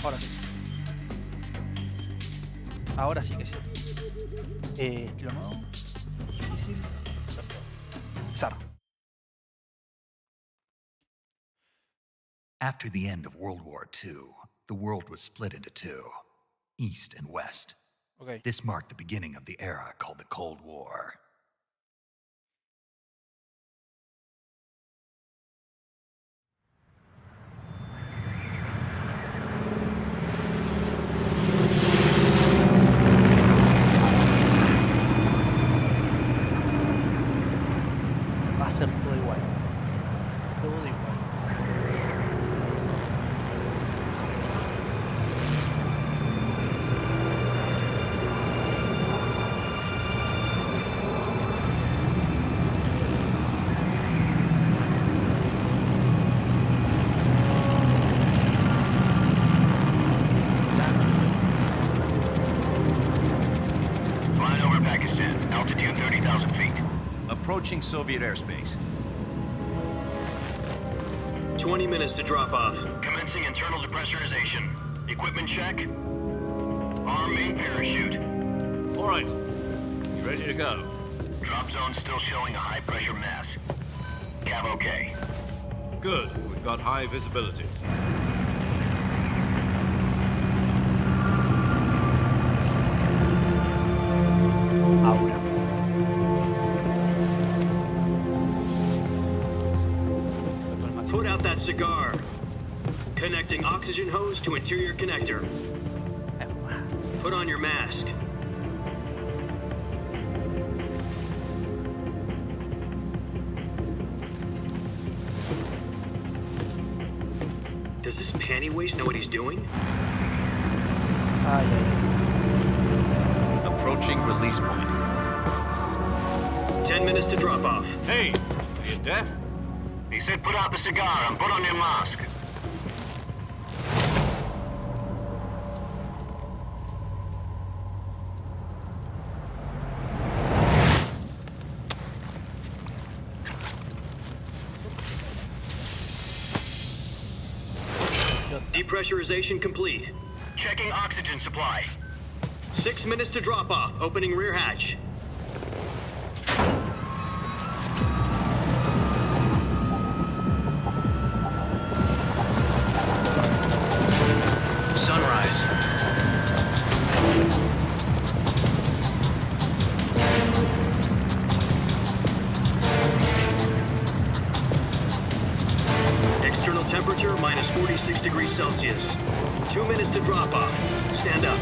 Ahora sí. Ahora sí que sí. Estilo nuevo. Difícil. Empezar. After the end of World War II, the world was split into two, East and West. Ok. This marked the beginning of the era called the Cold War. Va a ser todo igual. Todo igual. Flying over Pakistan, altitude 30,000 feet. Approaching Soviet airspace. 20 minutes to drop off. Commencing internal depressurization. Equipment check. Arm main parachute. All right. You ready to go? Drop zone still showing a high pressure mass. Cav okay. Good. We've got high visibility. Ahora. Put out that cigar. Connecting oxygen hose to interior connector. Put on your mask. Does this panty waste know what he's doing? Ay, ay, ay. Approaching release point. 10 minutes to drop off. Hey, are you deaf? He said put out the cigar and put on your mask. Depressurization complete. Checking oxygen supply. 6 minutes to drop off. Opening rear hatch. Sunrise. External temperature minus 46 degrees Celsius. 2 minutes to drop off. Stand up.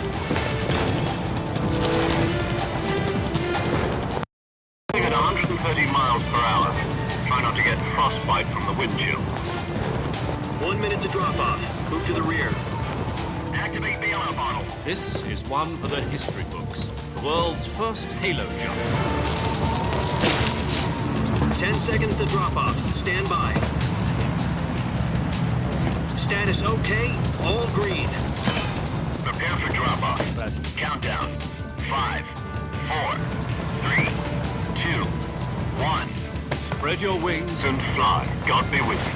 At 130 miles per hour. Try not to get frostbite from the wind chill. 1 minute to drop off. Move to the rear. Activate bailout bottle. This is one for the history books. The world's first halo jump. 10 seconds to drop off. Stand by. Status okay. All green. Prepare for drop off. Countdown. 5, 4, 3, 2, 1. Spread your wings And fly. God be with you.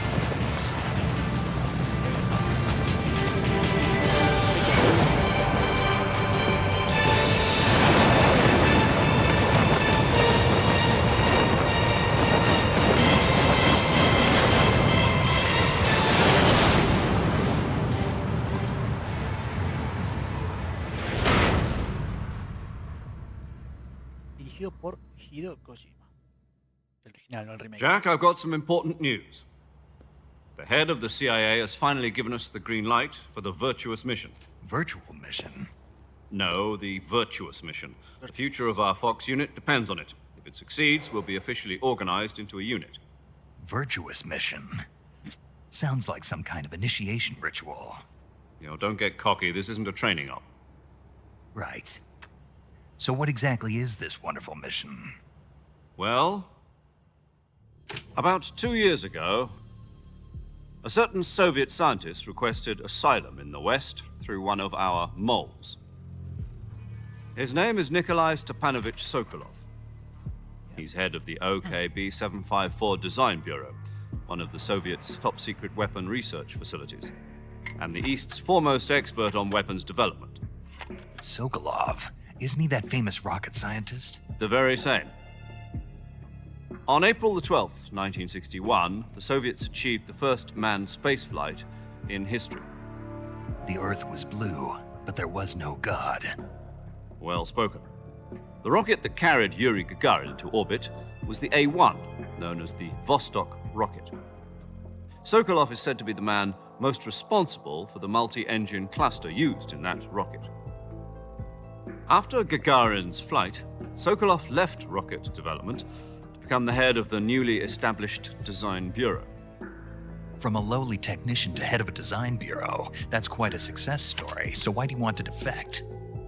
Dirigido por Hideo Kojima. El original, no el remake. Jack, I've got some important news. The head of the CIA has finally given us the green light for the virtuous mission. Virtual mission? No, the virtuous mission. The future of our Fox unit depends on it. If it succeeds, we'll be officially organized into a unit. Virtuous mission? Sounds like some kind of initiation ritual. You know, don't get cocky. This isn't a training op. Right. So what exactly is this wonderful mission? Well, about 2 years ago, a certain Soviet scientist requested asylum in the West through one of our moles. His name is Nikolai Stepanovich Sokolov. He's head of the OKB 754 Design Bureau, one of the Soviets' top-secret weapon research facilities. and the East's foremost expert on weapons development. Sokolov, isn't he that famous rocket scientist? The very same. On April the 12th, 1961, the Soviets achieved the first manned spaceflight in history. The Earth was blue, but there was no God. Well spoken. The rocket that carried Yuri Gagarin to orbit was the A-1, known as the Vostok rocket. Sokolov is said to be the man most responsible for the multi-engine cluster used in that rocket. After Gagarin's flight, Sokolov left rocket development to become the head of the newly established Design Bureau. From a lowly technician to head of a design bureau, that's quite a success story, so why'd he want to defect?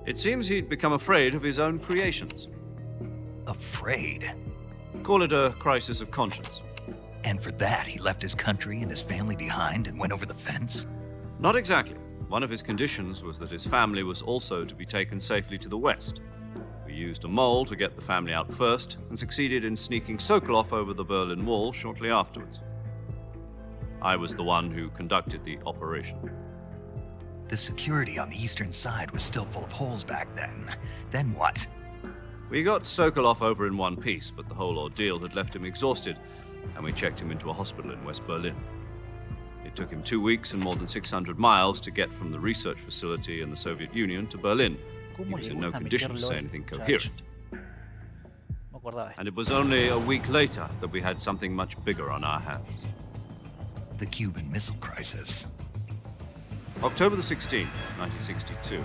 It seems he'd become afraid of his own creations. Afraid? Call it a crisis of conscience. And for that, he left his country and his family behind and went over the fence? Not exactly. One of his conditions was that his family was also to be taken safely to the west. We used a mole to get the family out first and succeeded in sneaking Sokolov over the Berlin Wall shortly afterwards. I was the one who conducted the operation. The security on the eastern side was still full of holes back then. Then what? We got Sokolov over in one piece, but the whole ordeal had left him exhausted, and we checked him into a hospital in West Berlin. It took him 2 weeks and more than 600 miles to get from the research facility in the Soviet Union to Berlin. He was in no condition to say anything coherent. And it was only a week later that we had something much bigger on our hands. The Cuban Missile Crisis. October the 16th, 1962,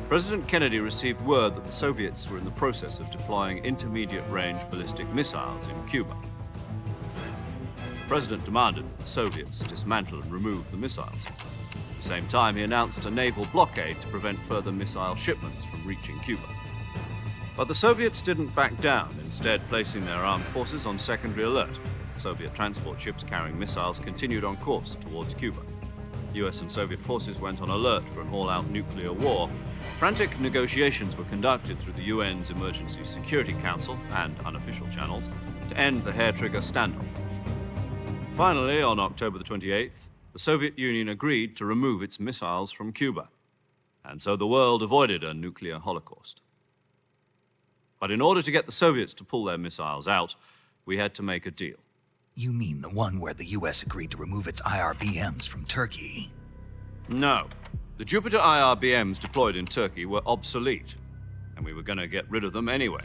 President Kennedy received word that the Soviets were in the process of deploying intermediate-range ballistic missiles in Cuba. The President demanded that the Soviets dismantle and remove the missiles. At the same time, he announced a naval blockade to prevent further missile shipments from reaching Cuba. But the Soviets didn't back down, instead placing their armed forces on secondary alert. Soviet transport ships carrying missiles continued on course towards Cuba. US and Soviet forces went on alert for an all-out nuclear war. Frantic negotiations were conducted through the UN's Emergency Security Council and unofficial channels to end the hair-trigger standoff. Finally, on October the 28th, the Soviet Union agreed to remove its missiles from Cuba, and so the world avoided a nuclear holocaust. But in order to get the Soviets to pull their missiles out, we had to make a deal. You mean the one where the US agreed to remove its IRBMs from Turkey? No. The Jupiter IRBMs deployed in Turkey were obsolete, and we were going to get rid of them anyway.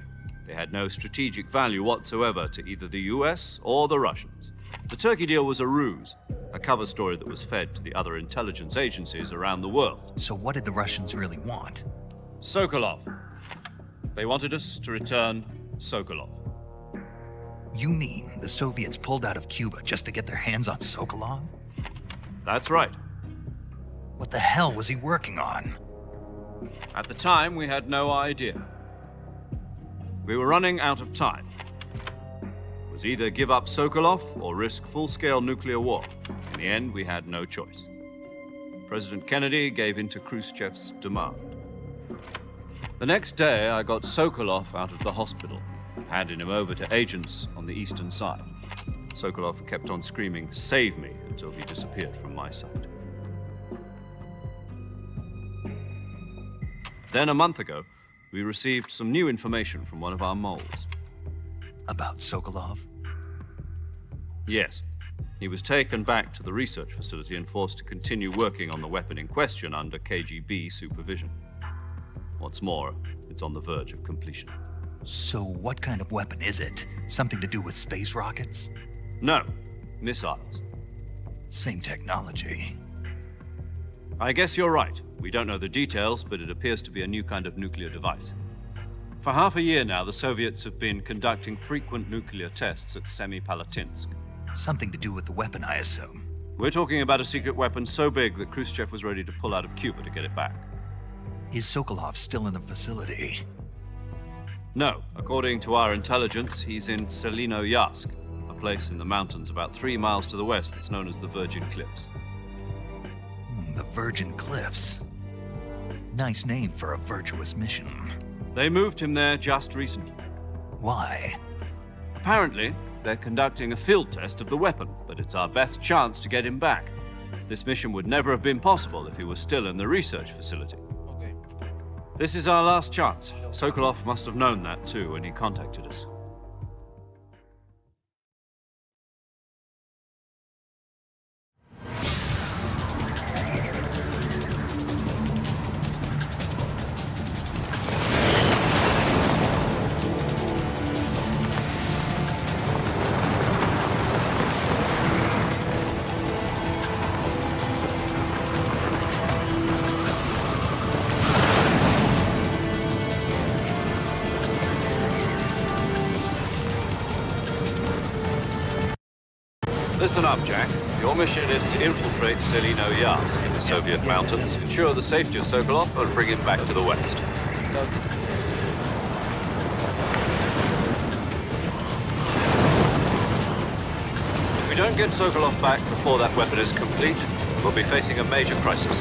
They had no strategic value whatsoever to either the US or the Russians. The Turkey deal was a ruse, a cover story that was fed to the other intelligence agencies around the world. So what did the Russians really want? Sokolov. They wanted us to return Sokolov. You mean the Soviets pulled out of Cuba just to get their hands on Sokolov? That's right. What the hell was he working on? At the time, we had no idea. We were running out of time. It was either give up Sokolov or risk full-scale nuclear war. In the end, we had no choice. President Kennedy gave in to Khrushchev's demand. The next day, I got Sokolov out of the hospital, handing him over to agents on the eastern side. Sokolov kept on screaming, "Save me," until he disappeared from my sight. Then a month ago, we received some new information from one of our moles. About Sokolov? Yes. He was taken back to the research facility and forced to continue working on the weapon in question under KGB supervision. What's more, it's on the verge of completion. So what kind of weapon is it? Something to do with space rockets? No, missiles. Same technology. I guess you're right. We don't know the details, but it appears to be a new kind of nuclear device. For half a year now, the Soviets have been conducting frequent nuclear tests at Semipalatinsk. Something to do with the weapon, I assume. We're talking about a secret weapon so big that Khrushchev was ready to pull out of Cuba to get it back. Is Sokolov still in the facility? No. According to our intelligence, he's in Selinoyarsk, a place in the mountains about 3 miles to the west that's known as the Virgin Cliffs. The Virgin Cliffs. Nice name for a virtuous mission. They moved him there just recently. Why? Apparently, they're conducting a field test of the weapon, but it's our best chance to get him back. This mission would never have been possible if he was still in the research facility. Ok. This is our last chance. Sokolov must have known that too when he contacted us. Listen up, Jack. Your mission is to infiltrate Selino-Yarsk in the Soviet mountains, ensure the safety of Sokolov, and bring him back to the West. If we don't get Sokolov back before that weapon is complete, we'll be facing a major crisis.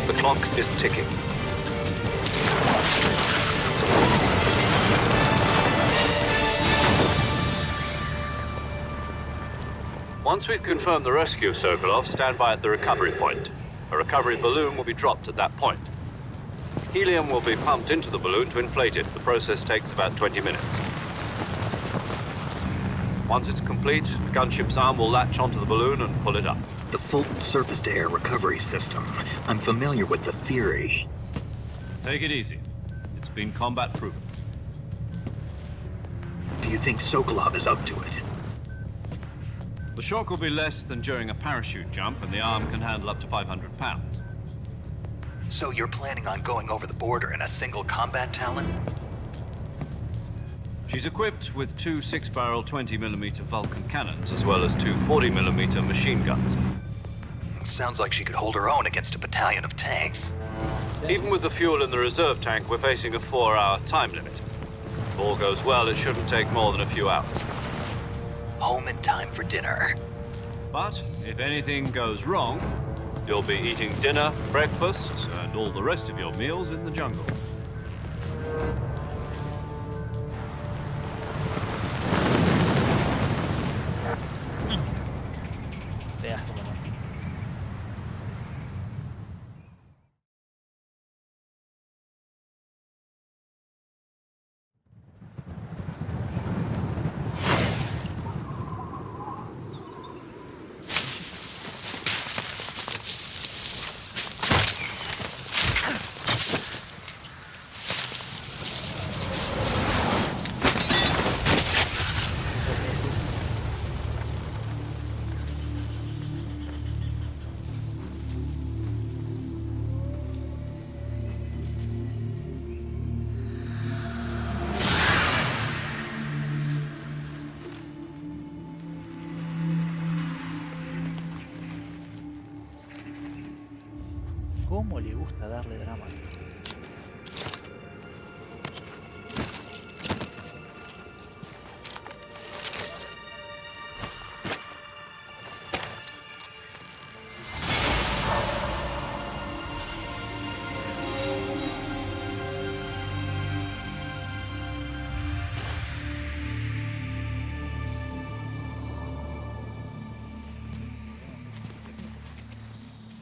The clock is ticking. Once we've confirmed the rescue of Sokolov, stand by at the recovery point. A recovery balloon will be dropped at that point. Helium will be pumped into the balloon to inflate it. The process takes about 20 minutes. Once it's complete, the gunship's arm will latch onto the balloon and pull it up. The Fulton surface-to-air recovery system. I'm familiar with the theory. Take it easy. It's been combat proven. Do you think Sokolov is up to it? The shock will be less than during a parachute jump, and the arm can handle up to 500 pounds. So you're planning on going over the border in a single combat Talon? She's equipped with two 6-barrel 20mm Vulcan cannons, as well as two 40mm machine guns. Sounds like she could hold her own against a battalion of tanks. Even with the fuel in the reserve tank, we're facing a 4-hour time limit. If all goes well, it shouldn't take more than a few hours. Home in time for dinner. But if anything goes wrong, you'll be eating dinner, breakfast, and all the rest of your meals in the jungle. Pedazo, bueno. ¿Cómo le gusta darle drama?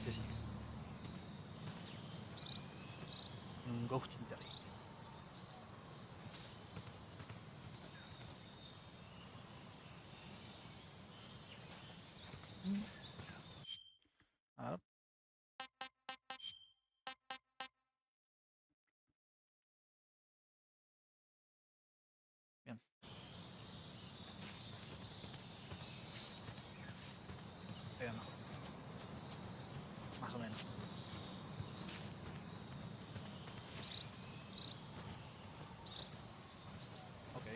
Sí, sí. Un Ghost Interry. A ver. Bien. Pero no. Más o menos. Ok.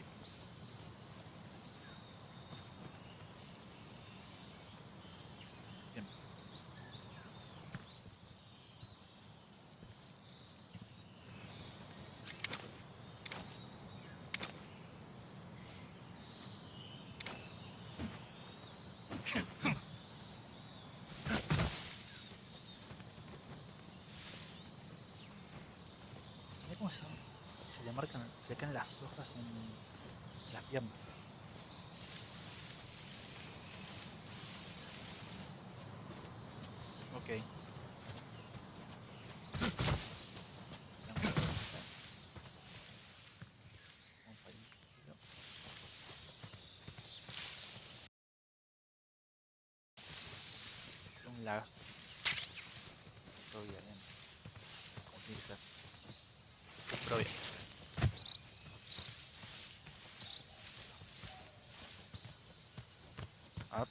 Bien. Mira cómo se le marcan, se le caen las hojas en las piernas. Ok. Un lag. Todo bien. Como tiene que ser. Pero bien. Up.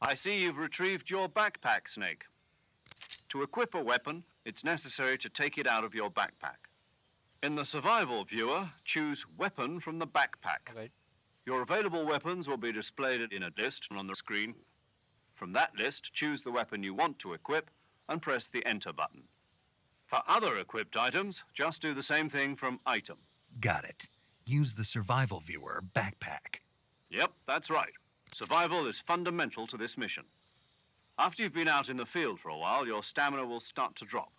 I see you've retrieved your backpack, Snake. To equip a weapon, it's necessary to take it out of your backpack. In the survival viewer, choose Weapon from the backpack. Ok. Your available weapons will be displayed in a list on the screen. From that list, choose the weapon you want to equip and press the Enter button. For other equipped items, just do the same thing from Item. Got it. Use the survival viewer backpack. Yep, that's right. Survival is fundamental to this mission. After you've been out in the field for a while, your stamina will start to drop.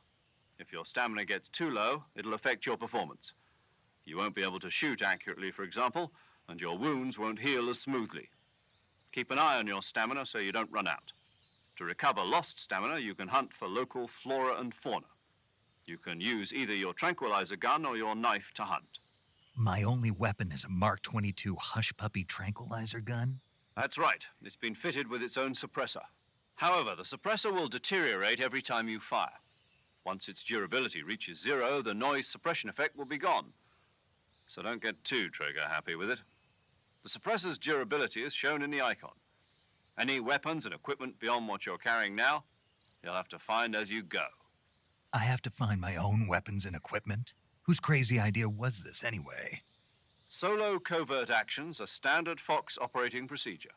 If your stamina gets too low, it'll affect your performance. You won't be able to shoot accurately, for example, and your wounds won't heal as smoothly. Keep an eye on your stamina so you don't run out. To recover lost stamina, you can hunt for local flora and fauna. You can use either your tranquilizer gun or your knife to hunt. My only weapon is a Mark 22 Hush Puppy tranquilizer gun? That's right. It's been fitted with its own suppressor. However, the suppressor will deteriorate every time you fire. Once its durability reaches 0, the noise suppression effect will be gone. So don't get too trigger-happy with it. The suppressor's durability is shown in the icon. Any weapons and equipment beyond what you're carrying now, you'll have to find as you go. I have to find my own weapons and equipment? Whose crazy idea was this anyway? Solo covert actions are standard Fox operating procedure.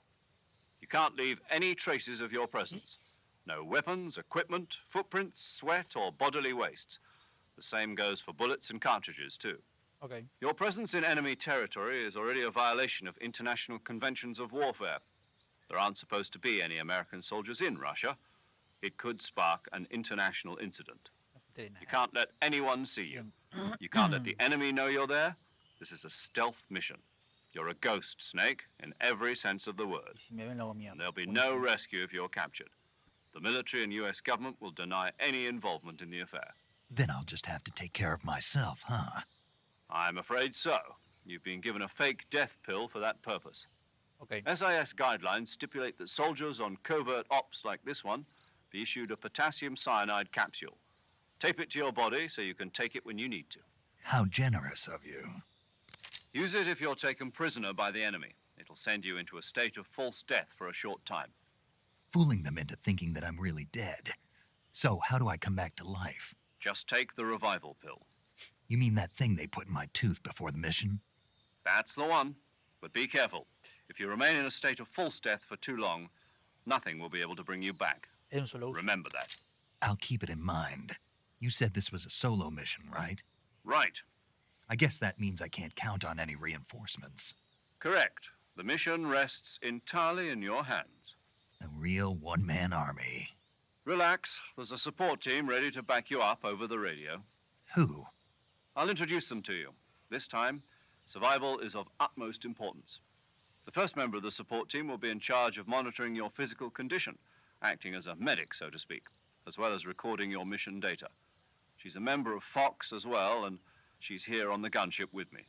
You can't leave any traces of your presence. No weapons, equipment, footprints, sweat, or bodily wastes. The same goes for bullets and cartridges, too. Ok. Your presence in enemy territory is already a violation of international conventions of warfare. There aren't supposed to be any American soldiers in Russia. It could spark an international incident. No se entere You nada. can't let anyone see you. You can't let the enemy know you're there. This is a stealth mission. You're a ghost, Snake, in every sense of the Y word. si me ven, lo hago mierda. And there'll be no Buenísimo. rescue if you're captured. The military and US government will deny any involvement in the affair. Then I'll just have to take care of myself, huh? I'm afraid so. You've been given a fake death pill for that purpose. Ok. SIS guidelines stipulate that soldiers on covert ops like this one be issued a potassium cyanide capsule. Tape it to your body so you can take it when you need to. How generous of you. Use it if you're taken prisoner by the enemy. It'll send you into a state of false death for a short time. Fooling them into thinking that I'm really dead. So, how do I come back to life? Just take the revival pill. You mean that thing they put in my tooth before the mission? That's the one. But be careful. If you remain in a state of false death for too long, nothing will be able to bring you back. Es un solo uso. Remember that. I'll keep it in mind. You said this was a solo mission, right? Right. I guess that means I can't count on any reinforcements. Correct. The mission rests entirely in your hands. A real one-man army. Relax. There's a support team ready to back you up over the radio. Who? I'll introduce them to you. This time, survival is of utmost importance. The first member of the support team will be in charge of monitoring your physical condition, acting as a medic, so to speak, as well as recording your mission data. She's a member of Fox as well, and she's here on the gunship with me.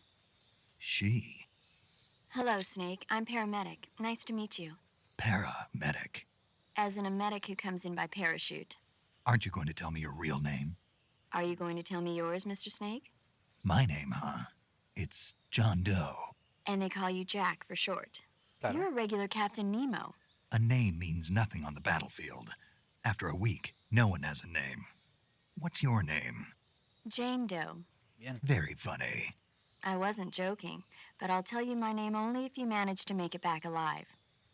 She. Hello, Snake. I'm paramedic. Nice to meet you. Paramedic. As in a medic who comes in by parachute. Aren't you going to tell me your real name? Are you going to tell me yours, Mr. Snake? My name, huh? It's John Doe. And they call you Jack for short. Claro. You're a regular Captain Nemo. A name means nothing on the battlefield. After a week, no one has a name. What's your name? Jane Doe. Bien. Very funny. I wasn't joking, but I'll tell you my name only if you manage to make it back alive.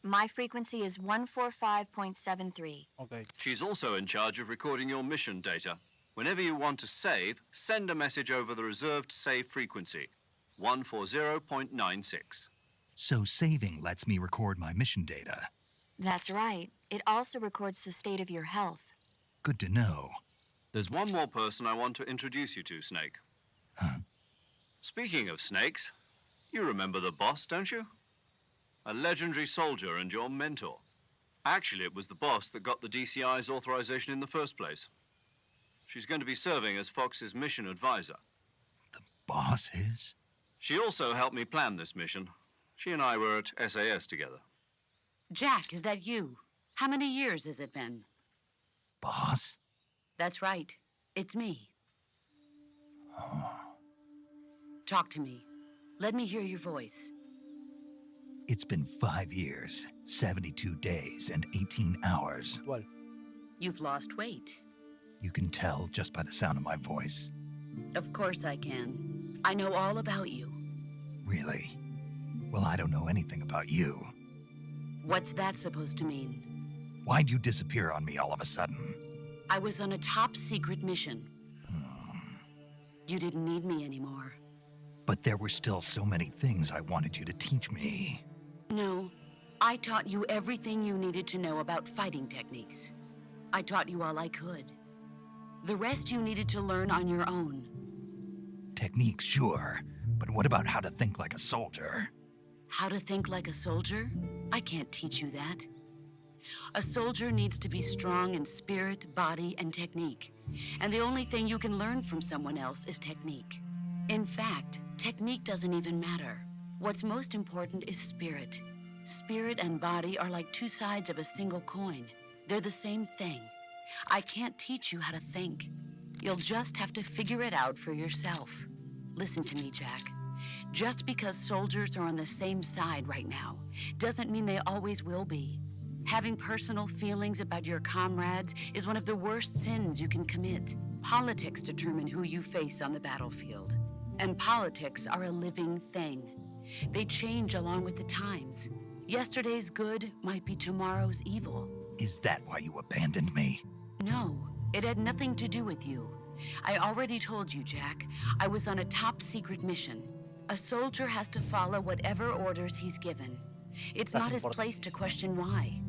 My frequency is 145.73. Ok. She's also in charge of recording your mission data. Whenever you want to save, send a message over the reserved save frequency, 140.96. So saving lets me record my mission data. That's right. It also records the state of your health. Good to know. There's one more person I want to introduce you to, Snake. Huh? Speaking of snakes, you remember the boss, don't you? A legendary soldier and your mentor. Actually, it was the boss that got the DCI's authorization in the first place. She's going to be serving as Fox's mission advisor. The boss is? She also helped me plan this mission. She and I were at SAS together. Jack, is that you? How many years has it been? Boss? That's right. It's me. Talk to me. Let me hear your voice. It's been 5 years, 72 days, and 18 hours. Igual. You've lost weight. You can tell just by the sound of my voice. Of course I can. I know all about you. Really? Well, I don't know anything about you. What's that supposed to mean? Why'd you disappear on me all of a sudden? I was on a top secret mission. You didn't need me anymore. But there were still so many things I wanted you to teach me. No, I taught you everything you needed to know about fighting techniques. I taught you all I could. The rest you needed to learn on your own. Techniques, sure. But what about how to think like a soldier? How to think like a soldier? I can't teach you that. A soldier needs to be strong in spirit, body, and technique. And the only thing you can learn from someone else is technique. In fact, technique doesn't even matter. What's most important is spirit. Spirit and body are like two sides of a single coin. They're the same thing. I can't teach you how to think. You'll just have to figure it out for yourself. Listen to me, Jack. Just because soldiers are on the same side right now doesn't mean they always will be. Having personal feelings about your comrades is one of the worst sins you can commit. Politics determine who you face on the battlefield. And politics are a living thing. They change along with the times. Yesterday's good might be tomorrow's evil. Is that why you abandoned me? No, it had nothing to do with you. I already told you, Jack. I was on a top secret mission. A soldier has to follow whatever orders he's given. It's That's not his important. place to question why.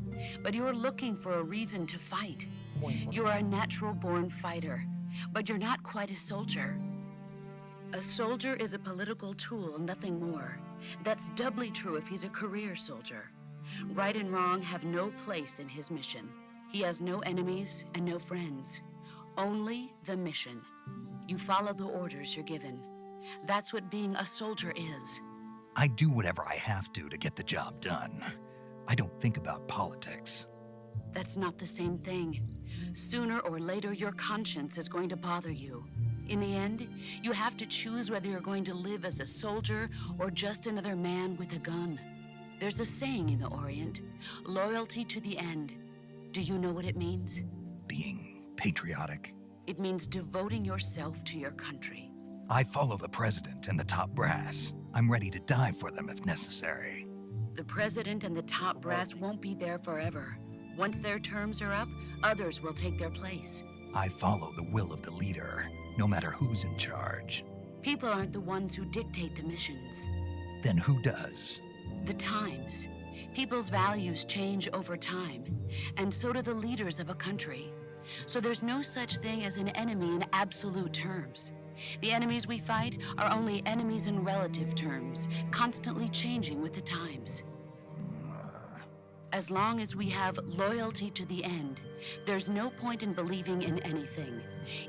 But you're looking for a reason to fight. Muy importante. You're a natural-born fighter, but you're not quite a soldier. A soldier is a political tool, nothing more. That's doubly true if he's a career soldier. Right and wrong have no place in his mission. He has no enemies and no friends. Only the mission. You follow the orders you're given. That's what being a soldier is. I do whatever I have to get the job done. I don't think about politics. That's not the same thing. Sooner or later, your conscience is going to bother you. In the end, you have to choose whether you're going to live as a soldier or just another man with a gun. There's a saying in the Orient, loyalty to the end. Do you know what it means? Being patriotic. It means devoting yourself to your country. I follow the president and the top brass. I'm ready to die for them if necessary. The president and the top brass won't be there forever. Once their terms are up, others will take their place. I follow the will of the leader, no matter who's in charge. People aren't the ones who dictate the missions. Then who does? The times. People's values change over time, and so do the leaders of a country. So there's no such thing as an enemy in absolute terms. The enemies we fight are only enemies in relative terms, constantly changing with the times. As long as we have loyalty to the end, there's no point in believing in anything,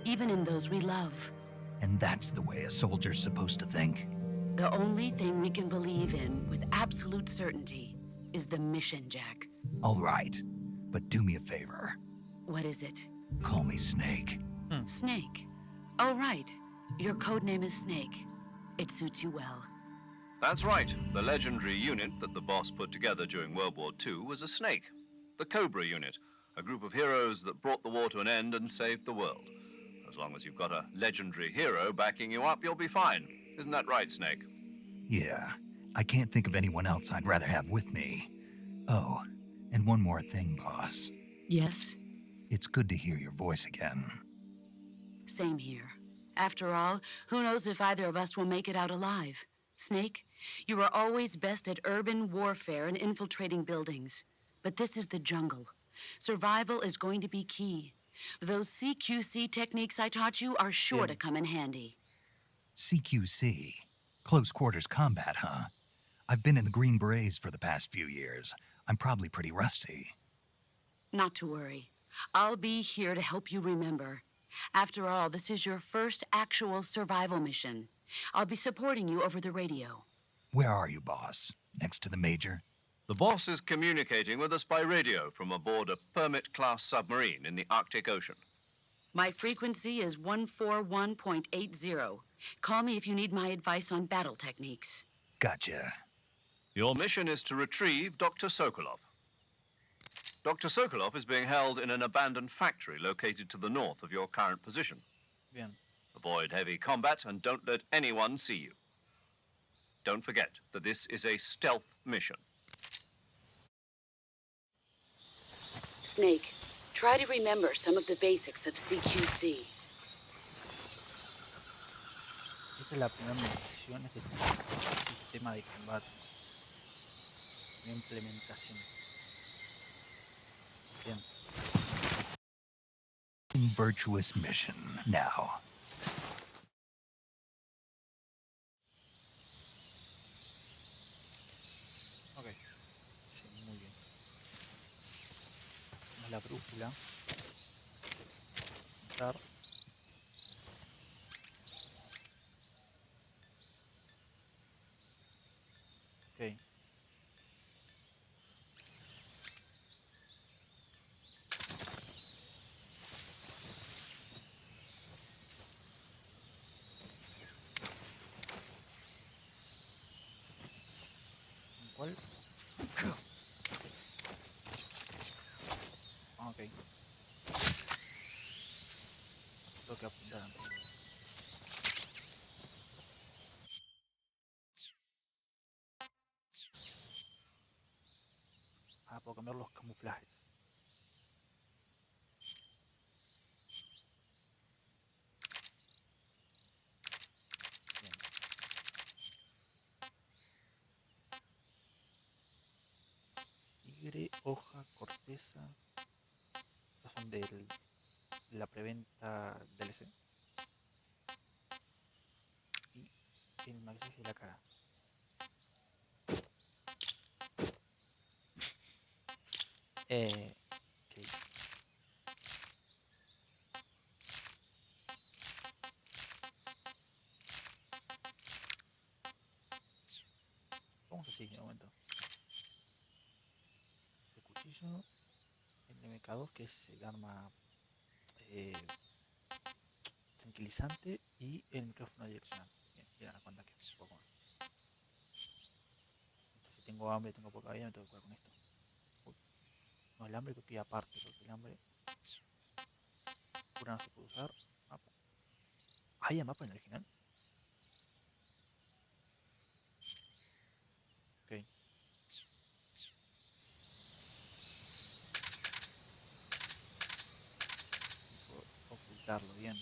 even in those we love. And that's the way a soldier's supposed to think? The only thing we can believe in with absolute certainty is the mission, Jack. All right, but do me a favor. What is it? Call me Snake. Snake. Oh, right. Your code name is Snake. It suits you well. That's right. The legendary unit that the boss put together during World War II was a snake. The Cobra unit, a group of heroes that brought the war to an end and saved the world. As long as you've got a legendary hero backing you up, you'll be fine. Isn't that right, Snake? Yeah, I can't think of anyone else I'd rather have with me. Oh, and one more thing, boss. Yes? It's good to hear your voice again. Same here. After all, who knows if either of us will make it out alive? Snake, You are always best at urban warfare and infiltrating buildings. But this is the jungle. Survival is going to be key. Those CQC techniques I taught you are sure to come in handy. CQC. Close quarters combat, huh? I've been in the Green Berets for the past few years. I'm probably pretty rusty. Not to worry. I'll be here to help you remember. After all, this is your first actual survival mission. I'll be supporting you over the radio. Where are you, boss? Next to the Major? The boss is communicating with us by radio from aboard a Permit-class submarine in the Arctic Ocean. My frequency is 141.80. Call me if you need my advice on battle techniques. Gotcha. Your mission is to retrieve Dr. Sokolov. Dr. Sokolov is being held in an abandoned factory located to the north of your current position. Bien. Avoid heavy combat and don't let anyone see you. Don't forget that this is a stealth mission. Snake, try to remember some of the basics of CQC. Esta es la primera mención de este sistema de combate. Una implementación. Bien. Virtuous mission. Now. Ok. Sí, muy bien. Tenemos la brújula. Entrar. Ok. ¿Cuál? Ok. Tengo que apuntar antes. Ah, puedo cambiar los camuflajes. Bien. Tigre, hoja, corteza. Estos son de la preventa DLC. Y el maquillaje de la cara. Ok. Vamos así de momento. El cuchillo, el MK2, que es el arma tranquilizante, y el micrófono direccional. Bien, y la cuenta que es un poco más. Entonces, si tengo hambre, tengo poca vida, me tengo que jugar con esto. Uy. No, el hambre creo que aparte, porque el hambre pura no se puede usar. Mapa. ¿Hay el mapa en el original? Ok. Puedo ocultarlo bien.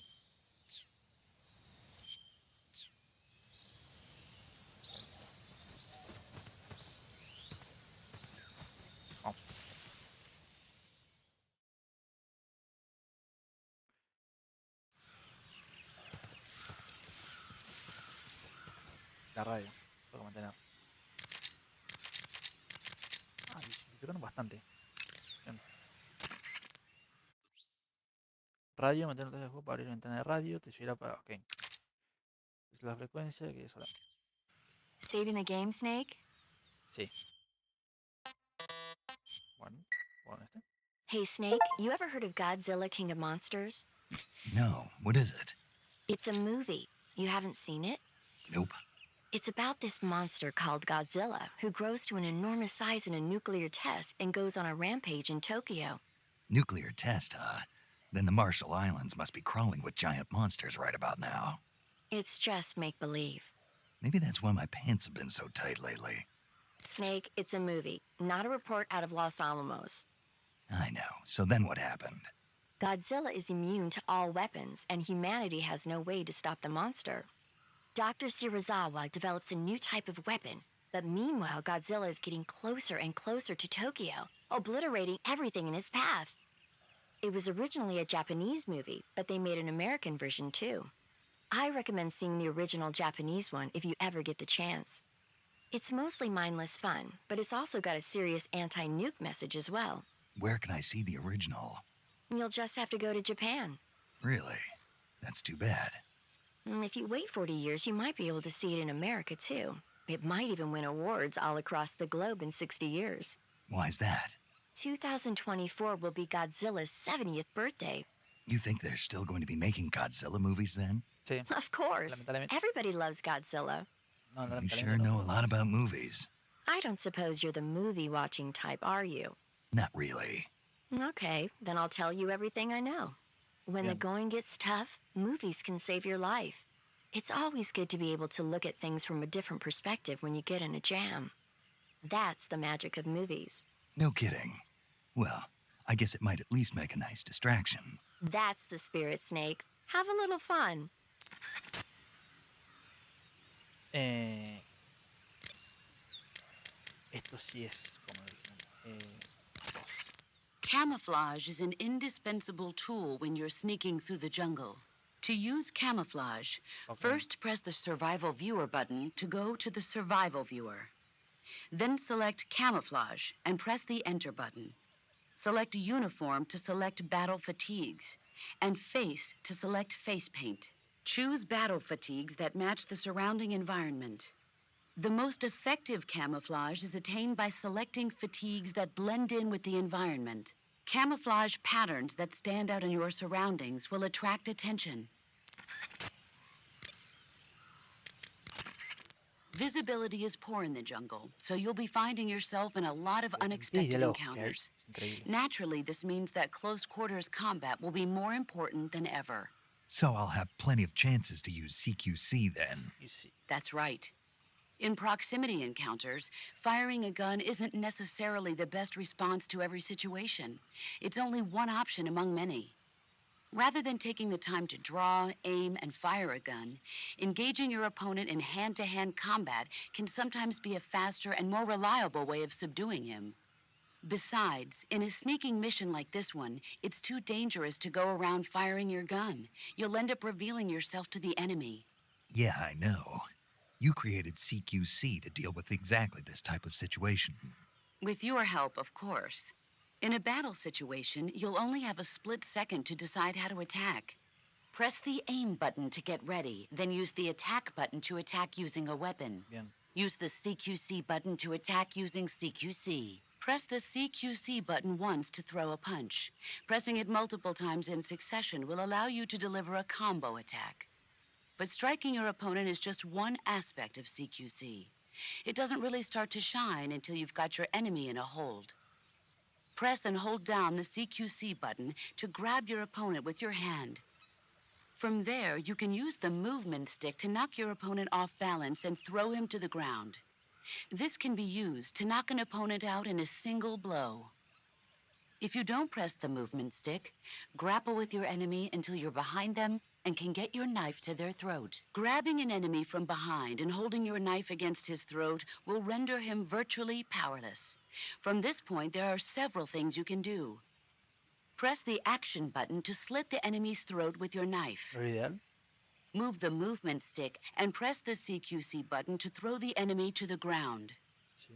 Vamos. La radio. Tengo que mantener. Ah, simplificaron bastante. Bien. Radio, mantener el juego para abrir ventana de radio, te subirá para. Ok. Es la frecuencia que es ahora. Saving the game, Snake? Sí. Bueno, este. Hey, Snake, you ever heard of Godzilla, King of Monsters? No. What is it? It's a movie. You haven't seen it? Nope. It's about this monster called Godzilla who grows to an enormous size in a nuclear test and goes on a rampage in Tokyo. Nuclear test, huh? Then the Marshall Islands must be crawling with giant monsters right about now. It's just make-believe. Maybe that's why my pants have been so tight lately. Snake, it's a movie, not a report out of Los Alamos. I know. So then what happened? Godzilla is immune to all weapons, and humanity has no way to stop the monster. Dr. Shirazawa develops a new type of weapon, but meanwhile Godzilla is getting closer and closer to Tokyo, obliterating everything in his path. It was originally a Japanese movie, but they made an American version too. I recommend seeing the original Japanese one if you ever get the chance. It's mostly mindless fun, but it's also got a serious anti-nuke message as well. Where can I see the original? You'll just have to go to Japan. Really? That's too bad. And if you wait 40 years, you might be able to see it in America too. It might even win awards all across the globe in 60 years. Why's that? 2024 will be Godzilla's 70th birthday. You think they're still going to be making Godzilla movies then? Sí, Of course. lamentablemente. Everybody loves Godzilla. No, You lamentablemente sure no. know a lot about movies. I don't suppose you're the movie-watching type, are you? Not really. Okay, then I'll tell you everything I know. When the Bien. going gets tough, movies can save your life. It's always good to be able to look at things from a different perspective when you get in a jam. That's the magic of movies. No kidding. Well, I guess it might at least make a nice distraction. That's the spirit, Snake. Have a little fun. Esto sí es como dijimos. Camouflage is an indispensable tool when you're sneaking through the jungle. To use camouflage, first press the Survival Viewer button to go to the Survival Viewer. Then select Camouflage and press the Enter button. Select Uniform to select Battle Fatigues, and Face to select Face Paint. Choose battle fatigues that match the surrounding environment. The most effective camouflage is attained by selecting fatigues that blend in with the environment. Camouflage patterns that stand out in your surroundings will attract attention. Visibility is poor in the jungle, so you'll be finding yourself in a lot of unexpected encounters. Naturally, this means that close quarters combat will be more important than ever. So I'll have plenty of chances to use CQC then. You see. That's right. In proximity encounters, firing a gun isn't necessarily the best response to every situation. It's only one option among many. Rather than taking the time to draw, aim, and fire a gun, engaging your opponent in hand-to-hand combat can sometimes be a faster and more reliable way of subduing him. Besides, in a sneaking mission like this one, it's too dangerous to go around firing your gun. You'll end up revealing yourself to the enemy. Yeah, I know. You created CQC to deal with exactly this type of situation. With your help, of course. In a battle situation, you'll only have a split second to decide how to attack. Press the aim button to get ready, then use the attack button to attack using a weapon. Bien. Use the CQC button to attack using CQC. Press the CQC button once to throw a punch. Pressing it multiple times in succession will allow you to deliver a combo attack. But striking your opponent is just one aspect of CQC. It doesn't really start to shine until you've got your enemy in a hold. Press and hold down the CQC button to grab your opponent with your hand. From there, you can use the movement stick to knock your opponent off balance and throw him to the ground. This can be used to knock an opponent out in a single blow. If you don't press the movement stick, grapple with your enemy until you're behind them and can get your knife to their throat. Grabbing an enemy from behind and holding your knife against his throat will render him virtually powerless. From this point, there are several things you can do. Press the action button to slit the enemy's throat with your knife. Lo ideal. Move the movement stick and press the CQC button to throw the enemy to the ground. Sí.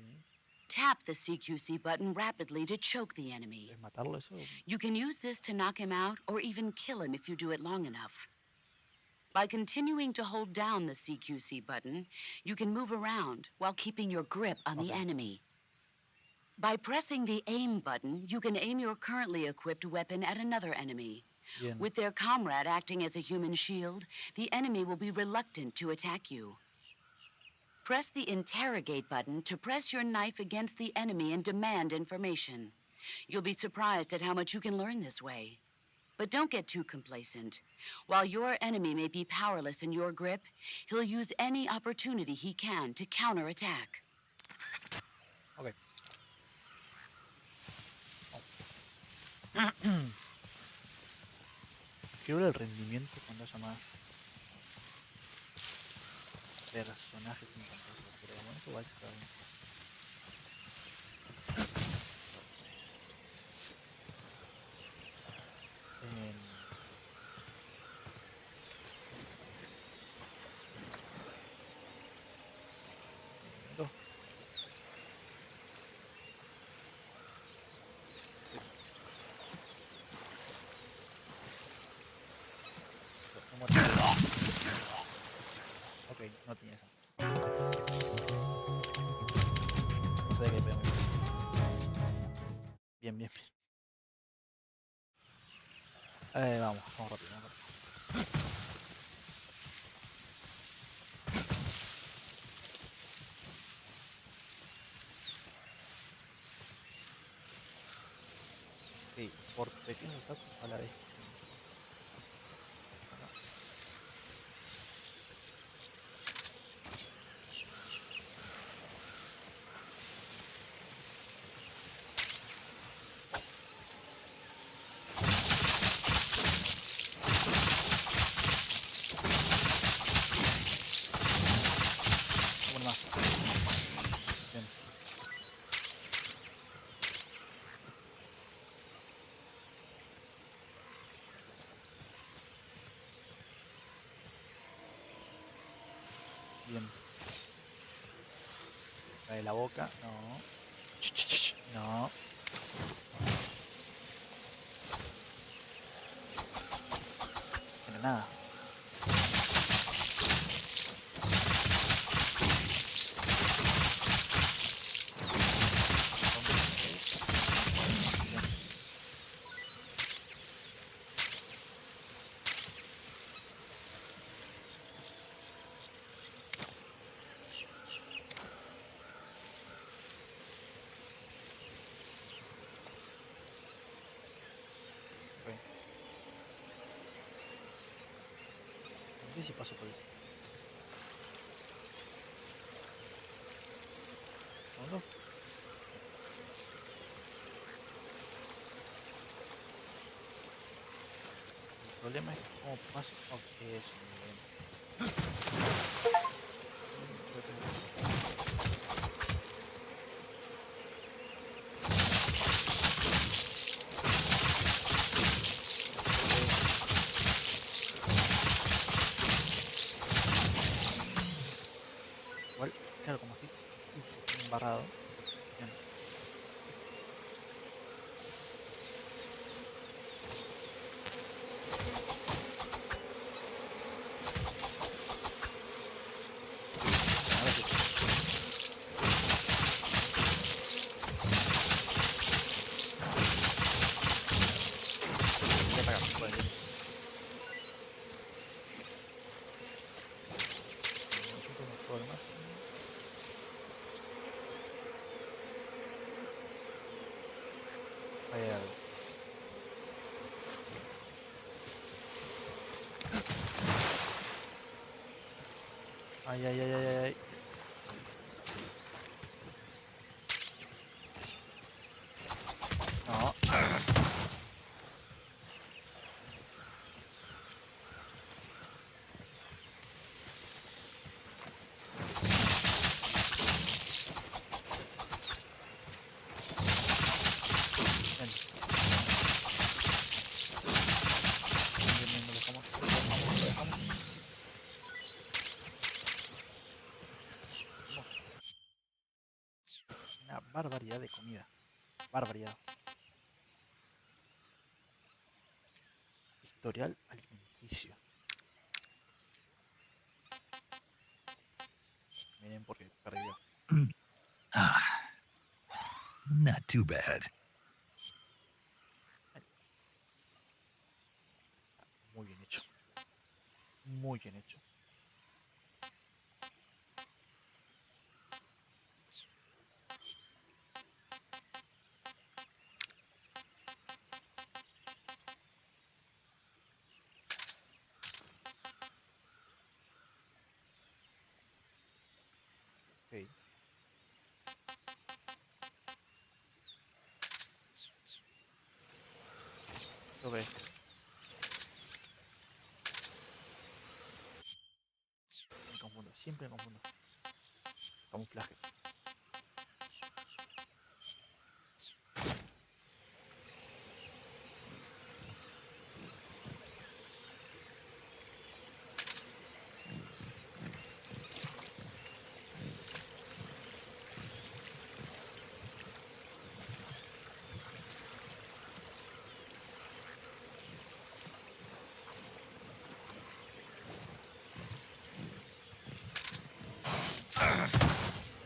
Tap the CQC button rapidly to choke the enemy. ¿Es matarlo eso? You can use this to knock him out or even kill him if you do it long enough. By continuing to hold down the CQC button, you can move around while keeping your grip on the enemy. By pressing the aim button, you can aim your currently equipped weapon at another enemy. Bien. With their comrade acting as a human shield, the enemy will be reluctant to attack you. Press the interrogate button to press your knife against the enemy and demand information. You'll be surprised at how much you can learn this way. But don't get too complacent. While your enemy may be powerless in your grip, he'll use any opportunity he can to counterattack. Ok. Quiero ver el rendimiento cuando haya más personajes encantosos, pero de momento va a estar bien. Em, dos. Número 3. Ok, no tiene esa. No sé de qué pegamos. Bien, bien, bien. Vamos rápido, vamos rápido. Sí, por pequeños pasos a la vez. Uno más. Bien. Bien. Cae la boca. No. No. Tiene nada. Ok. No sé si paso por el fondo. El problema es cómo paso. Ok, eso muy bien. Igual, claro, como estoy justo embarrado. Bien. A ver si voy a pagar. Puede ser. Nosotros nos todo lo más. Ahí hay algo. Ay, ay, ay, ay, ay. No. Bien. Bien, bien, lo dejamos. Lo dejamos, lo dejamos. Una barbaridad de comida. Barbaridad. Historial alimenticio. Miren porque perdió. Not too bad. Muy bien hecho. Muy bien hecho. Ok. Ok. Me confundo. siempre me confundo. Camuflaje.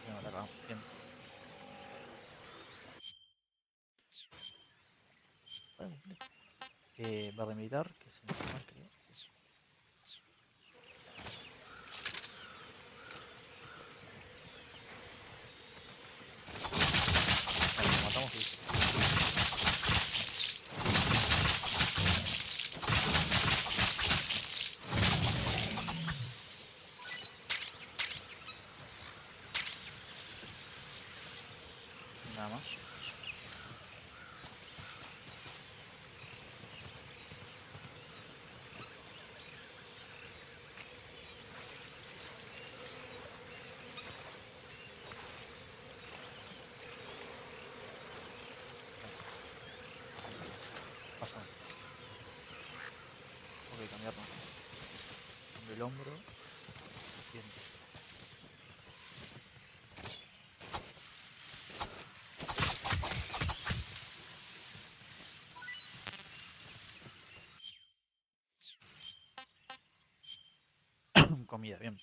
Bueno, la acabamos. Bien. Bueno, barra militar, que es el normal, creo. Sí. Vale, lo matamos y listo. Nada más. Pasamos. Ok, cambiarnos. Cambio el hombro. Bien. Comida, bien.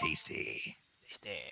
Tasty. Este.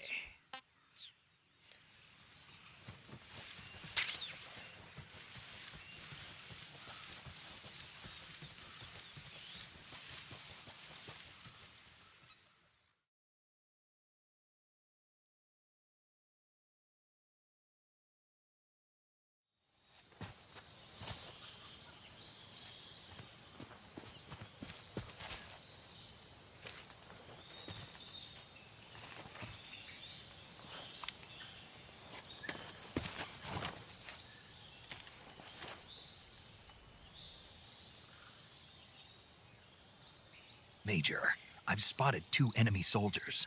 Major, I've spotted 2 enemy soldiers.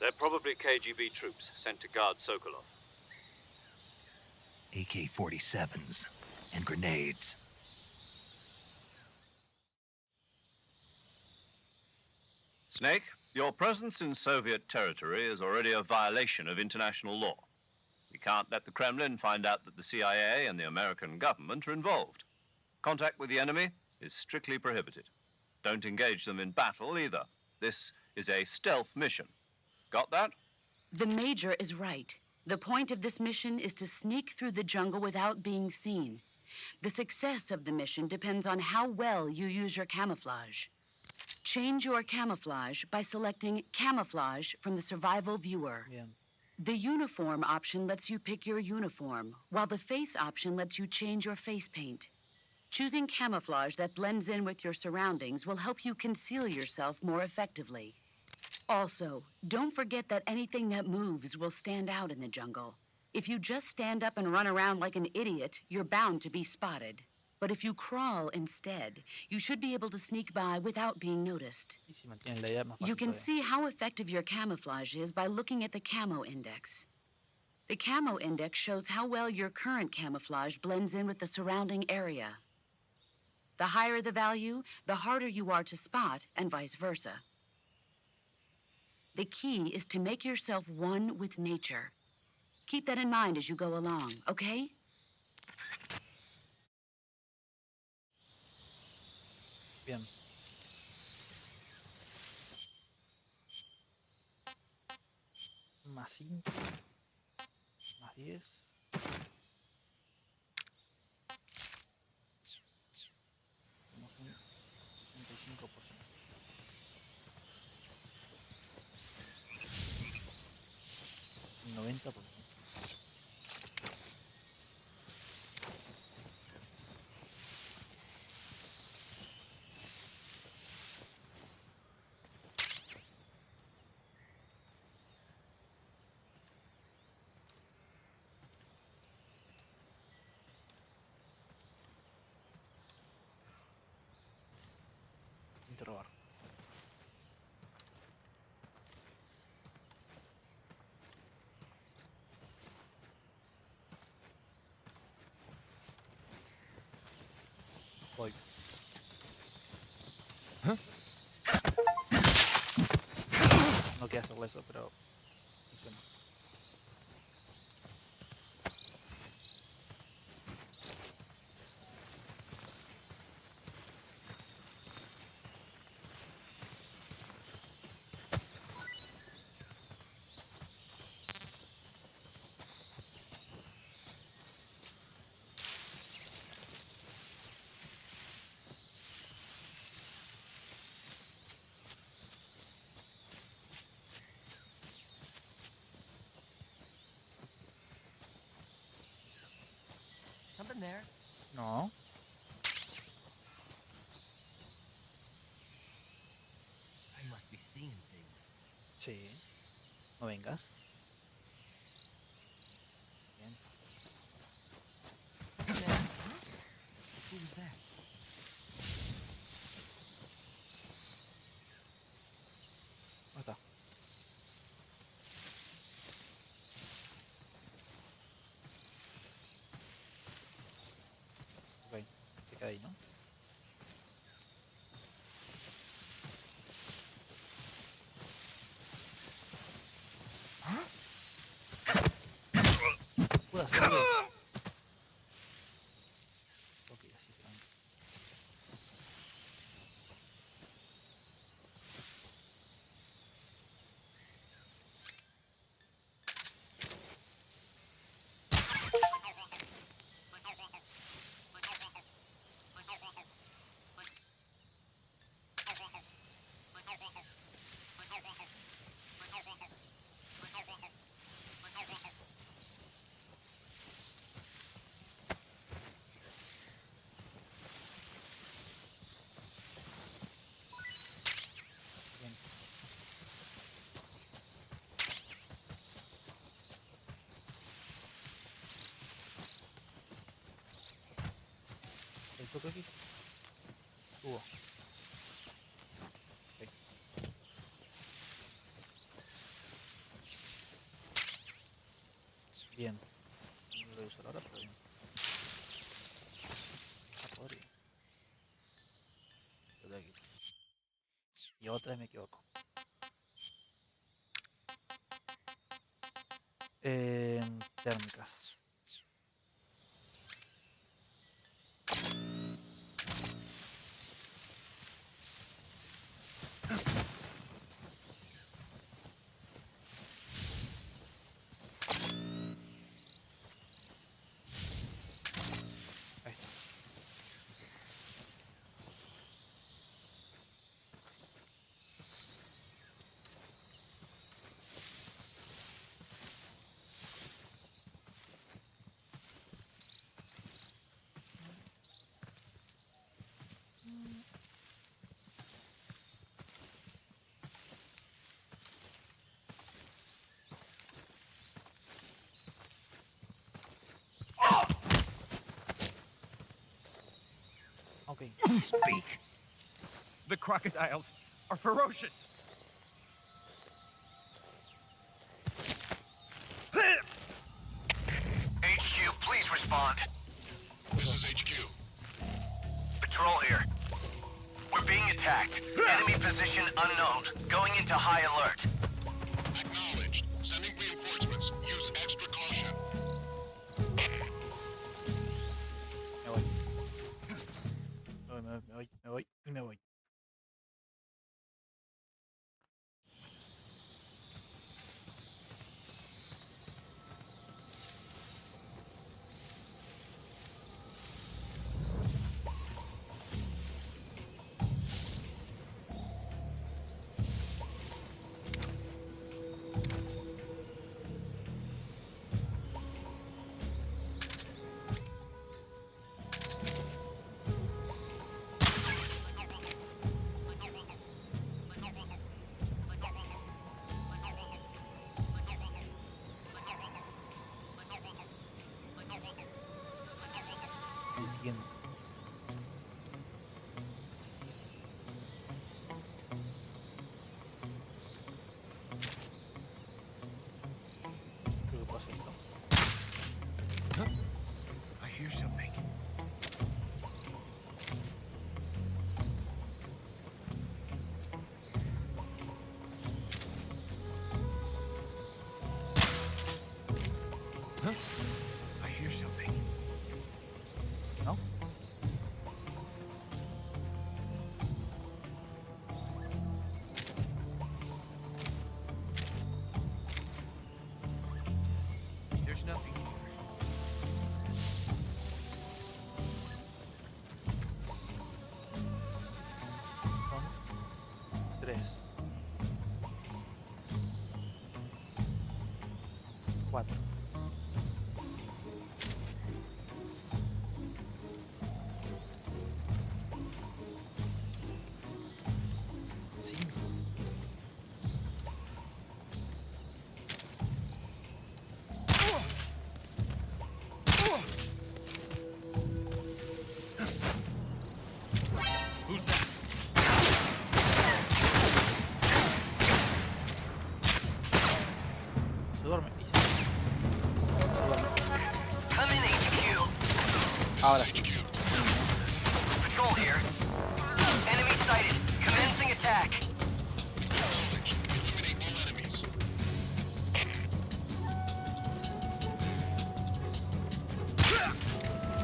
They're probably KGB troops sent to guard Sokolov. AK-47s and grenades. Snake, your presence in Soviet territory is already a violation of international law. We can't let the Kremlin find out that the CIA and the American government are involved. Contact with the enemy is strictly prohibited. Don't engage them in battle either. This is a stealth mission. Got that? The Major is right. The point of this mission is to sneak through the jungle without being seen. The success of the mission depends on how well you use your camouflage. Change your camouflage by selecting Camouflage from the Survival Viewer. Bien. The Uniform option lets you pick your uniform, while the Face option lets you change your face paint. Choosing camouflage that blends in with your surroundings will help you conceal yourself more effectively. Also, don't forget that anything that moves will stand out in the jungle. If you just stand up and run around like an idiot, you're bound to be spotted. But if you crawl instead, you should be able to sneak by without being noticed. Y si mantienen la idea más You fácil can todavía. see how effective your camouflage is by looking at the camo index. The camo index shows how well your current camouflage blends in with the surrounding area. The higher the value, the harder you are to spot, and vice versa. The key is to make yourself one with nature. Keep that in mind as you go along, okay? Bien. Más 5. Más 10. Tenemos un 65%. Un 90%. Interrogar. No quiero hacerle eso, pero funciona. Something there. No. I must be seeing things. Sí. No vengas. Bien. Who was that? ¿Dónde está? Ok. Se queda ahí, ¿no? ¿Puedo hacerlo? Ok, así se van. Bien. ¿El toque X? Hubo. Ok. Bien. No lo voy a usar ahora, pero bien. Ah, podría. Toque aquí. Y otra vez me equivoco. Térmicas. Ahí está. Ok. Speak. The crocodiles are ferocious. HQ, please respond. This is HQ. Patrol here. We're being attacked. Enemy position unknown. Going into high alert. Acknowledged. Sending reinforcements. Use extra caution. Me voy. Me voy y me voy. El siguiente. Creo que puedo hacer esto. I hear something. nothing here. Son 3, 4, 5. Who's that? Se duerme. Come in, HQ. Ahora. Patrol here. Enemy sighted. Commencing attack. Acknowledged. Eliminate all enemies.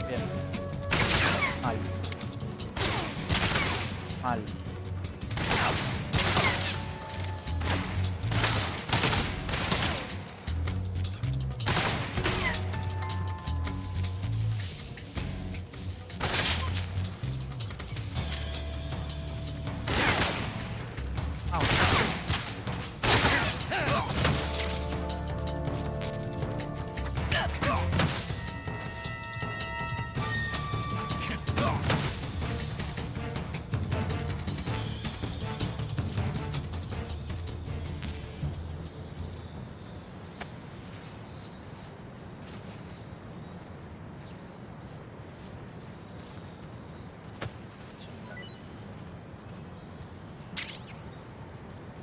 Bien. Mal. Mal.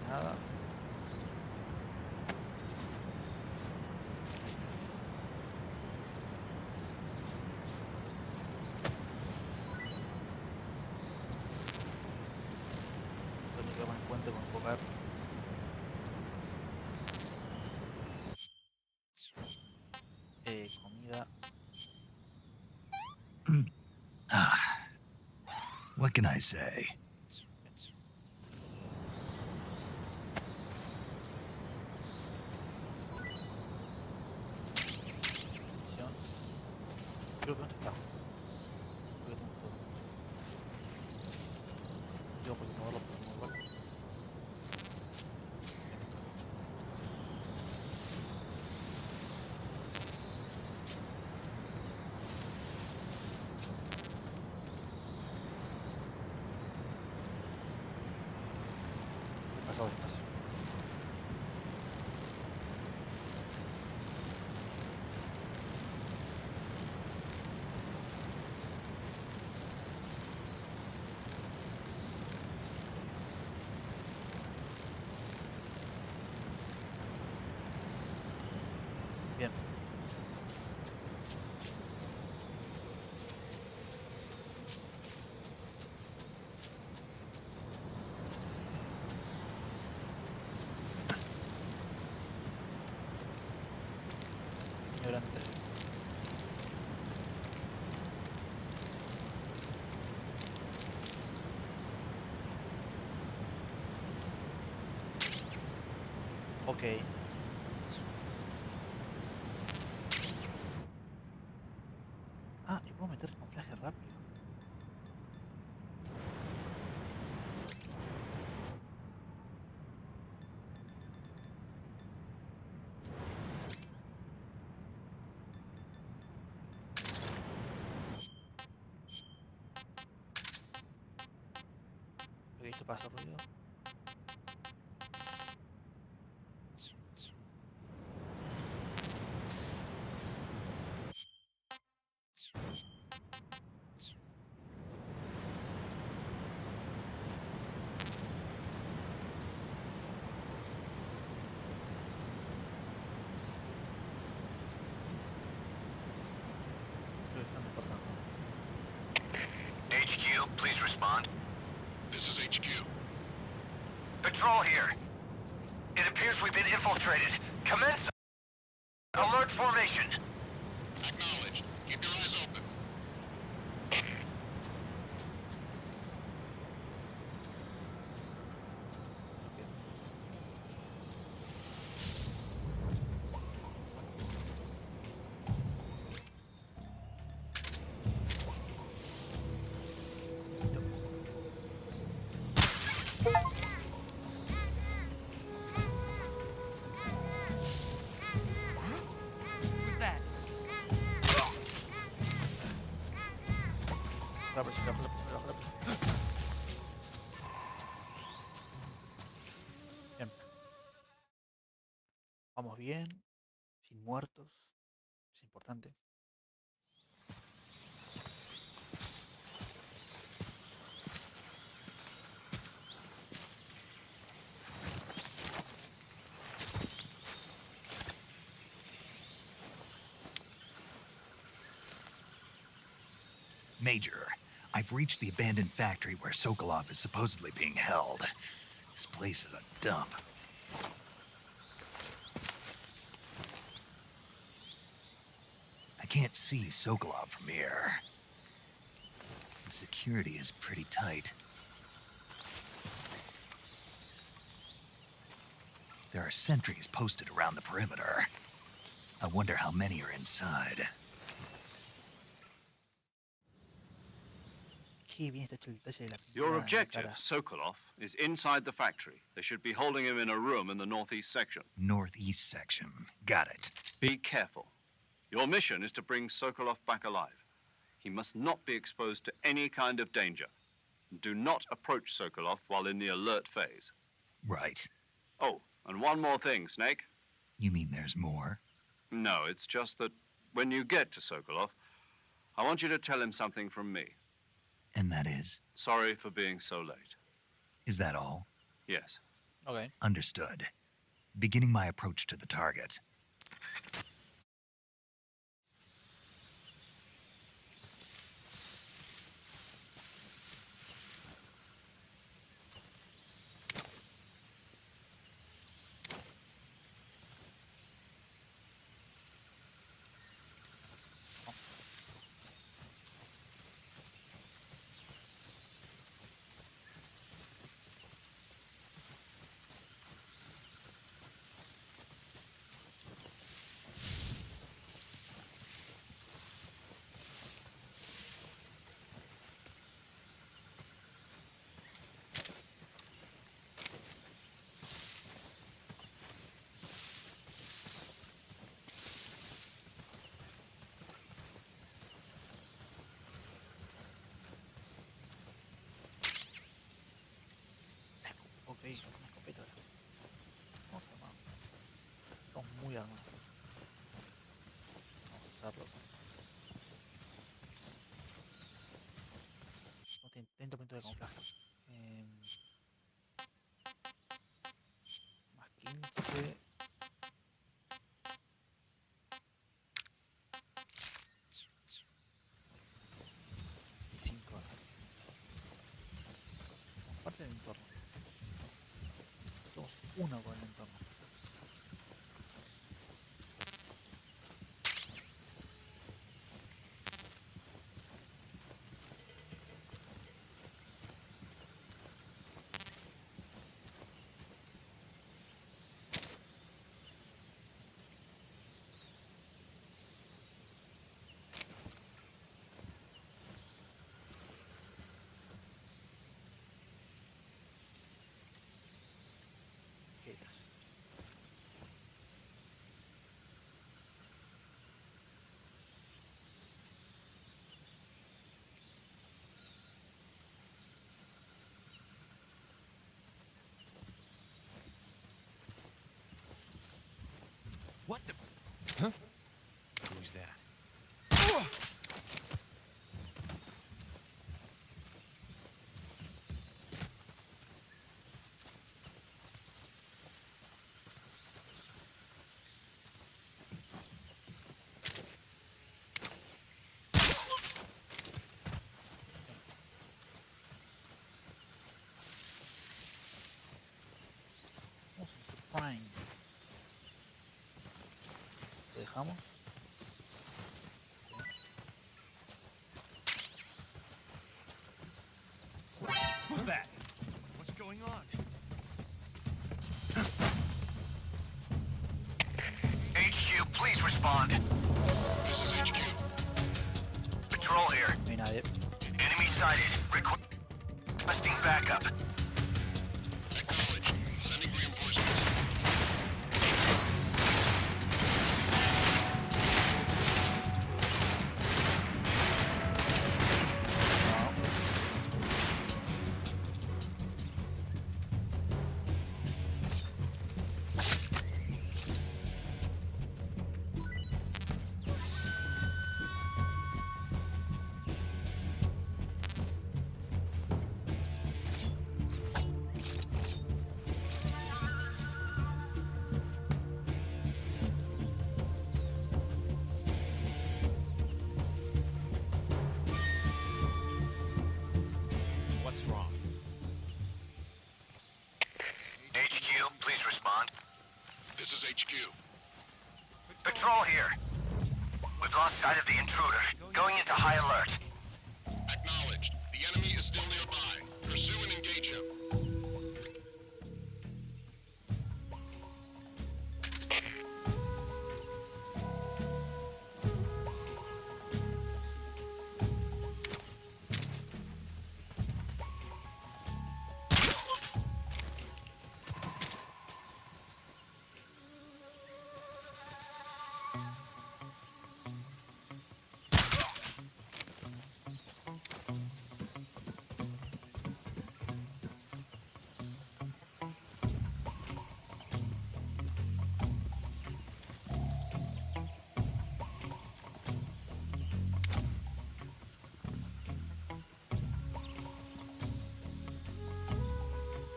Nada. Tengo que más cuenta con enfocar. Comida. What can I say? Misión. Creo que no está. Creo que tengo todo. Yo porque moverlo por moverlo. Pasado despacio. Bien. Durante. Ok. Ah, y puedo meter camuflaje rápido. Ok, esto pasa ruido. Creo que están despertando. HQ, please respond. This is HQ. Patrol here. It appears we've been infiltrated. Commence alert formation. Acknowledged. Keep your eyes open. la presión, bajo la presión, bajo la presión. Bien. Vamos bien, sin muertos, es importante. Major, I've reached the abandoned factory where Sokolov is supposedly being held. This place is a dump. I can't see Sokolov from here. The security is pretty tight. There are sentries posted around the perimeter. I wonder how many are inside. Qué bien está hecho el detalle de la pintura Your en la objective, cara. Sokolov, is inside the factory. They should be holding him in a room in the northeast section. Northeast section. Got it. Be careful. Your mission is to bring Sokolov back alive. He must not be exposed to any kind of danger. Do not approach Sokolov while in the alert phase. Right. Oh, and one more thing, Snake. You mean there's more? No, it's just that when you get to Sokolov, I want you to tell him something from me. And that is? Sorry for being so late. Is that all? Yes. Ok. Understood. Beginning my approach to the target. Ok, una escopeta. Vamos a armar. Estamos muy armados. Vamos a usarlo. No tiene 30% de camuflaje. Más 15. Y 5 ahora. Parte del entorno. Somos uno con el entorno. ¿Qué es? What the? Huh? Who's that? Vamos a nuestro Prime. Lo dejamos. Who's that? What's going on? HQ, please respond. This is HQ. Patrol here. No hay nadie. Enemy sighted. Requesting backup. Acknowledged. Sending reinforcements. What's wrong? HQ, please respond. This is HQ. Patrol here. We've lost sight of the intruder. Going into high alert. Acknowledged. The enemy is still nearby. Pursue and engage him.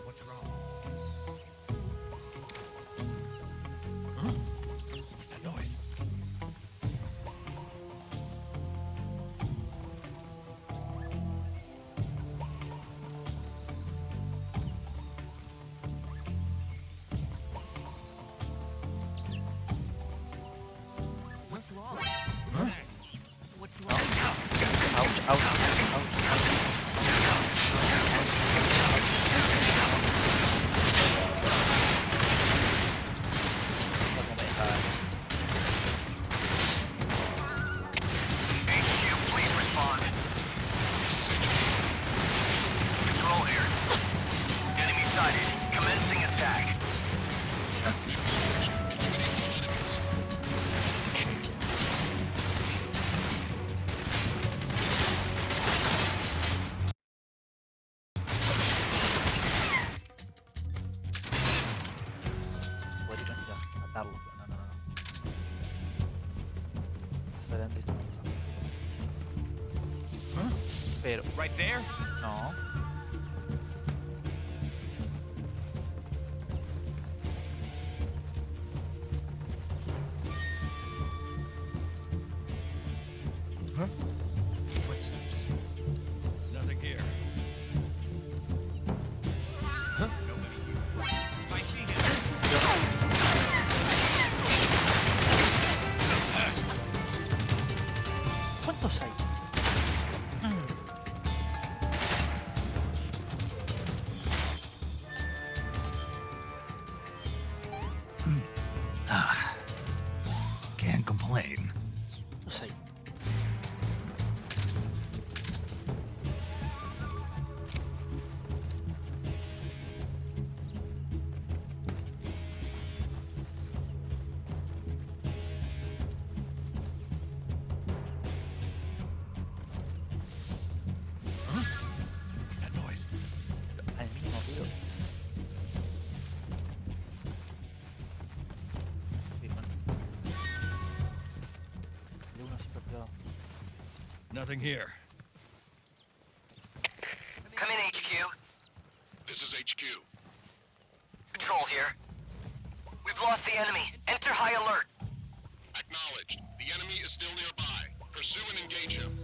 What's wrong? Huh? What's that noise? What's wrong? Huh? What's wrong? Ouch, ouch, ouch, ouch. Vamos a dejar. HQ, please respond. Patrol here. Enemy sighted. Commencing attack. Podría ir a matarlo, pero no. Más adelante está matado. Pero, Right there? no. Huh? Footsteps. Nothing here. Huh? Nobody here. I see him. ¿Cuántos hay? Can't complain. ¿Cuántos hay? What's that noise? Al mínimo ruido. Sí, bueno. De uno siempre pegado. Nothing here. Come in, HQ. This is HQ. Patrol here. We've lost the enemy. Enter high alert. Acknowledged. The enemy is still nearby. Pursue and engage him.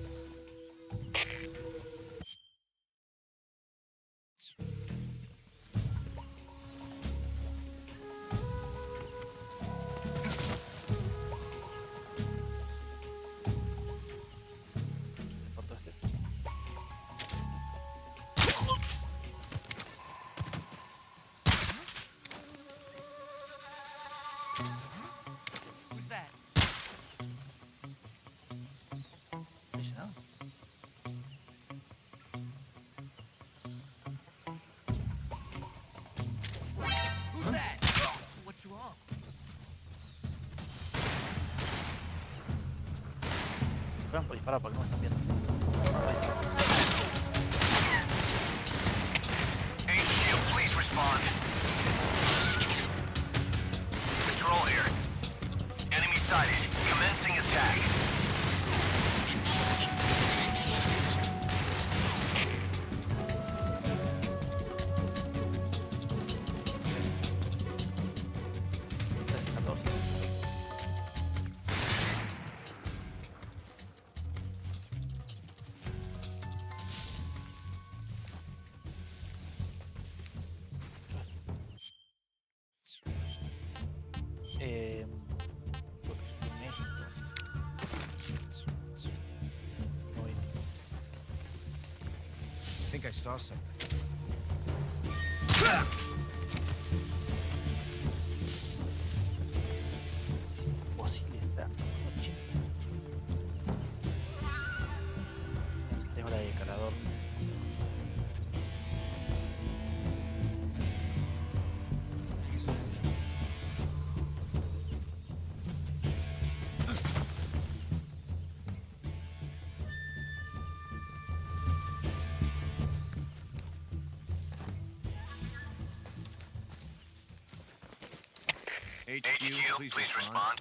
Corto este. Who's that? No dice nada. Who's that? What's wrong? Esperan por disparar porque no me están viendo. HQ, please respond. Patrol here. Enemy sighted. Commencing attack. think I saw something. Es imposible esta noche. Tengo la de calador. HQ, please respond.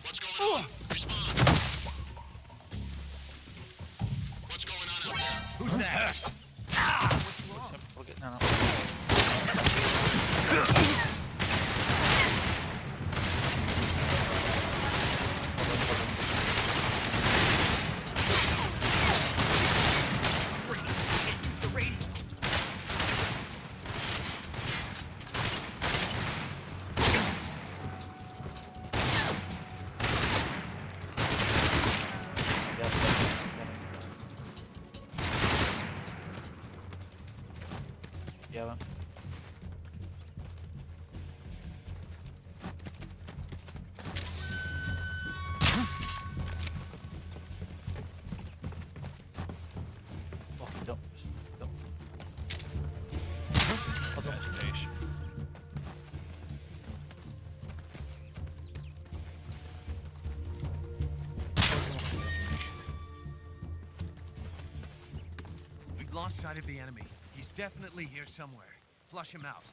What's going on? Respond. What's going on out there? Who's that? Porque, no. Ya va. Ojito. Otro. We've lost sight of the enemy. He's definitely here somewhere. Flush him out.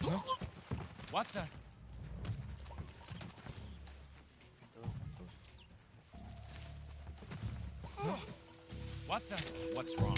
Huh? What the? Huh? What the? What's wrong?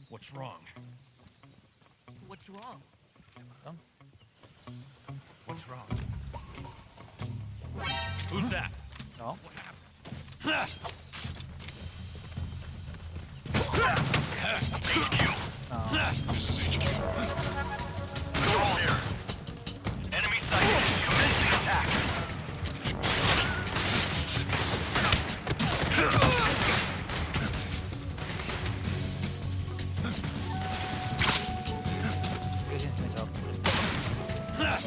What's wrong? What's wrong? What's wrong? Who's that? No. What happened? This is HQ. Control here. Enemy sighted. Commence the attack. ¿Qué tienes pensado? Ah.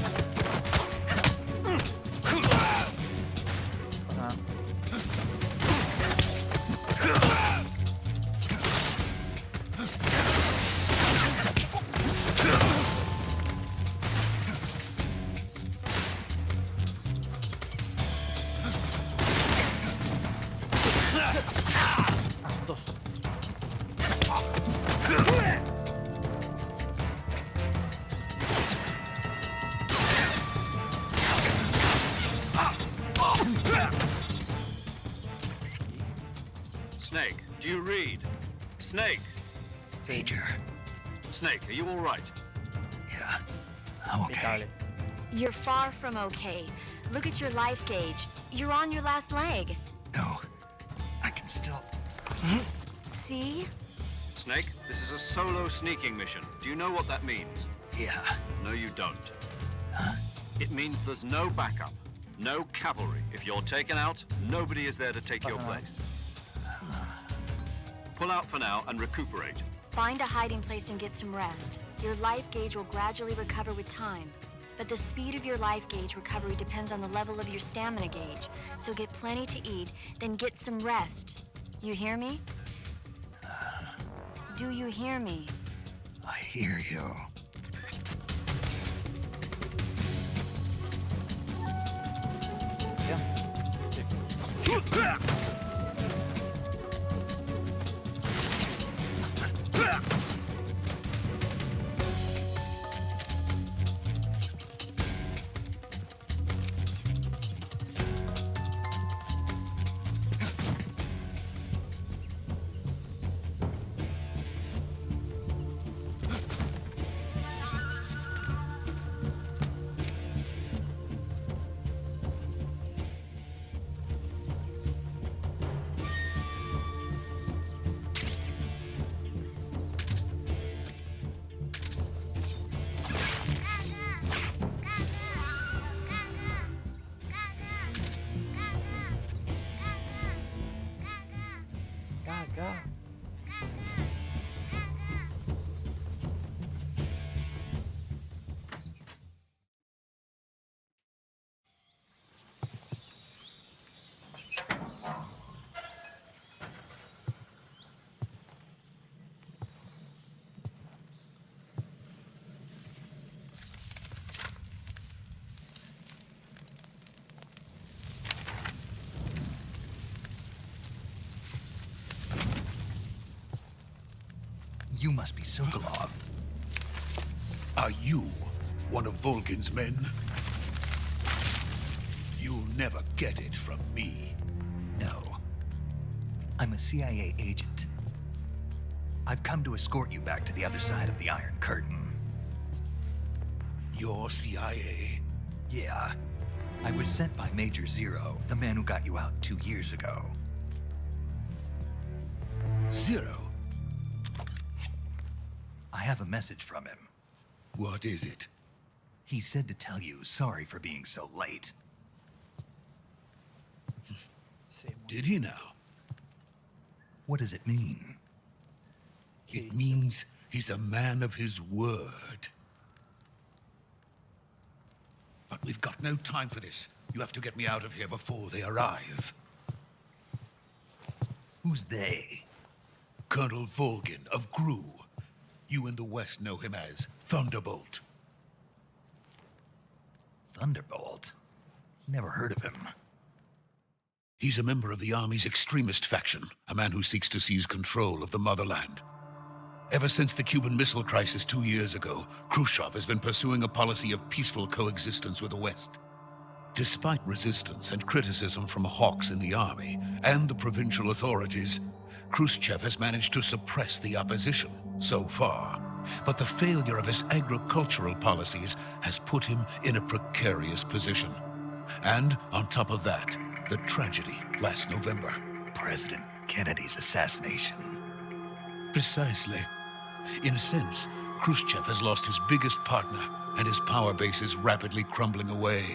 Dos. Snake, do you read? Snake! Major. Snake, are you all right? Yeah, I'm okay. Impecable. You're far from okay. Look at your life gauge. You're on your last leg. No, I can still... See? Snake, this is a solo sneaking mission. Do you know what that means? Yeah. No, you don't. Huh? It means there's no backup, no cavalry. If you're taken out, nobody is there to take your place. Pull out for now and recuperate. Find a hiding place and get some rest. Your life gauge will gradually recover with time. But the speed of your life gauge recovery depends on the level of your stamina gauge. So get plenty to eat, then get some rest. You hear me? Do you hear me? I hear you. Ya. You must be Sokolov. Are you one of Volgin's men? You'll never get it from me. No. I'm a CIA agent. I've come to escort you back to the other side of the Iron Curtain. You're CIA? Yeah. I was sent by Major Zero, the man who got you out 2 years ago. Zero? I have a message from him. What is it? He said to tell you sorry for being so late. Did he now? What does it mean? It means he's a man of his word. But we've got no time for this. You have to get me out of here before they arrive. Who's they? Colonel Volgin of GRU. You in the West know him as Thunderbolt. Thunderbolt? Never heard of him. He's a member of the Army's extremist faction, a man who seeks to seize control of the motherland. Ever since the Cuban Missile Crisis 2 years ago, Khrushchev has been pursuing a policy of peaceful coexistence with the West. Despite resistance and criticism from hawks in the army and the provincial authorities, Khrushchev has managed to suppress the opposition so far. But the failure of his agricultural policies has put him in a precarious position. And on top of that, the tragedy last November. President Kennedy's assassination. Precisely. In a sense, Khrushchev has lost his biggest partner, and his power base is rapidly crumbling away.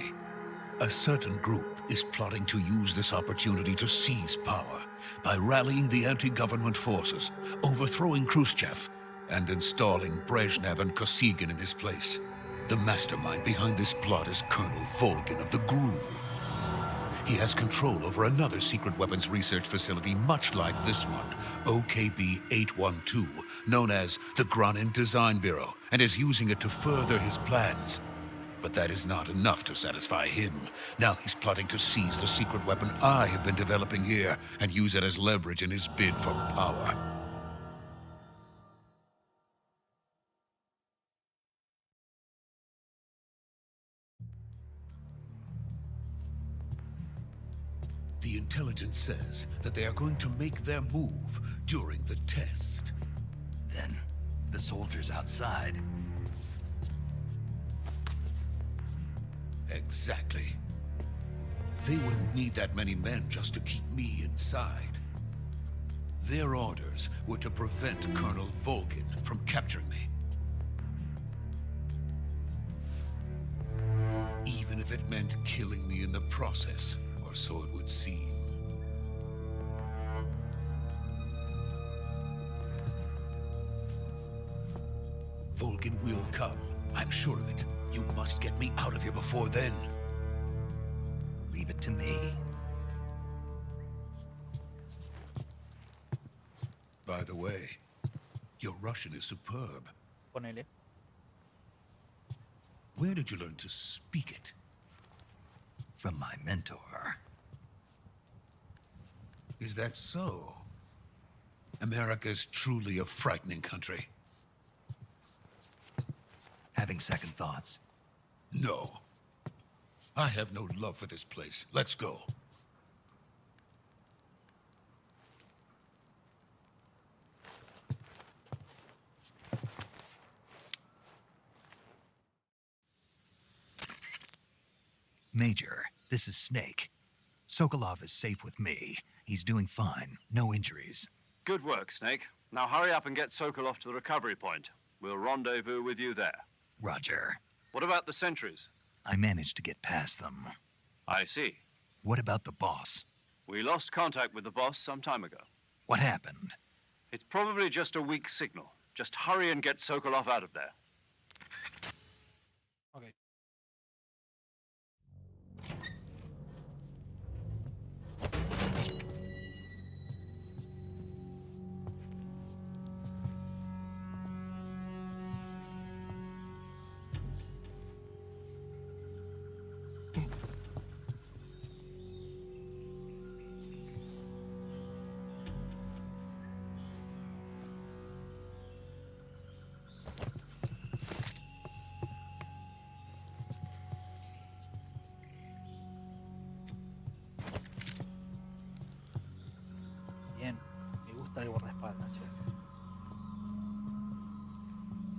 A certain group is plotting to use this opportunity to seize power by rallying the anti-government forces, overthrowing Khrushchev, and installing Brezhnev and Kosygin in his place. The mastermind behind this plot is Colonel Volgin of the GRU. He has control over another secret weapons research facility much like this one, OKB-812, known as the Granin Design Bureau, and is using it to further his plans. But that is not enough to satisfy him. Now he's plotting to seize the secret weapon I have been developing here and use it as leverage in his bid for power. The intelligence says that they are going to make their move during the test. Then, the soldiers outside. Exactly. They wouldn't need that many men just to keep me inside. Their orders were to prevent Colonel Volgin from capturing me. Even if it meant killing me in the process, or so it would seem. Volgin will come. I'm sure of it. You must get me out of here before then. Leave it to me. By the way, your Russian is superb. Ponele. Where did you learn to speak it? From my mentor. Is that so? America's truly a frightening country. Having second thoughts? No. I have no love for this place. Let's go. Major, this is Snake. Sokolov is safe with me. He's doing fine. No injuries. Good work, Snake. Now hurry up and get Sokolov to the recovery point. We'll rendezvous with you there. Roger. What about the sentries? I managed to get past them. I see. What about the boss? We lost contact with the boss some time ago. What happened? It's probably just a weak signal. Just hurry and get Sokolov out of there. Ok.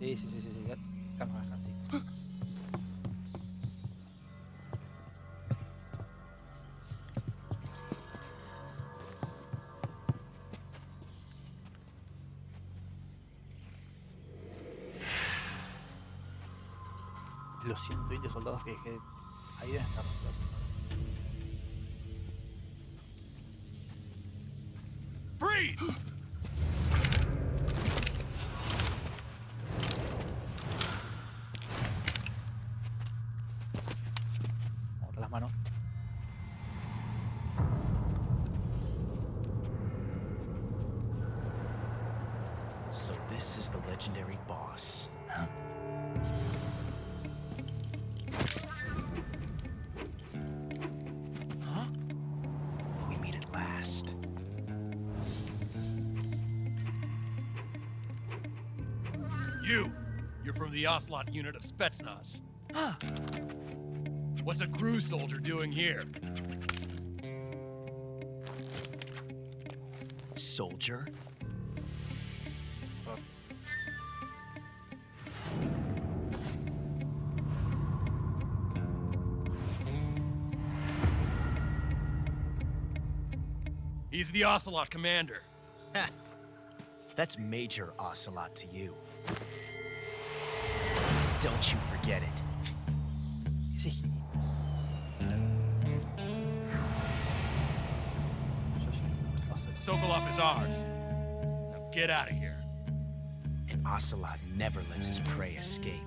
Sí, sí, sí, sí, sí. Calma, así. Los 120 soldados que dejé ahí deben estar. Freeze! Vamos a las manos. So this is the legendary boss. Huh? Huh? We meet at last. You're from the Ocelot unit of Spetsnaz. What's a crew soldier doing here? Soldier? He's the Ocelot commander. Ha! That's Major Ocelot to you. Don't you forget it. Sokolov is ours. Now get out of here. And Ocelot never lets his prey escape.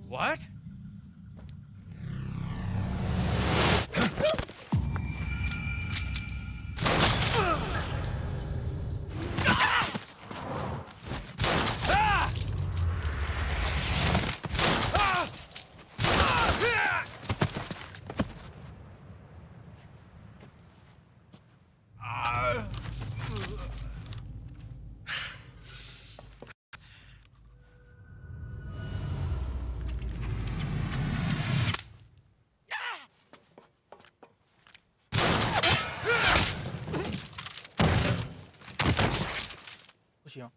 What? Fugiu.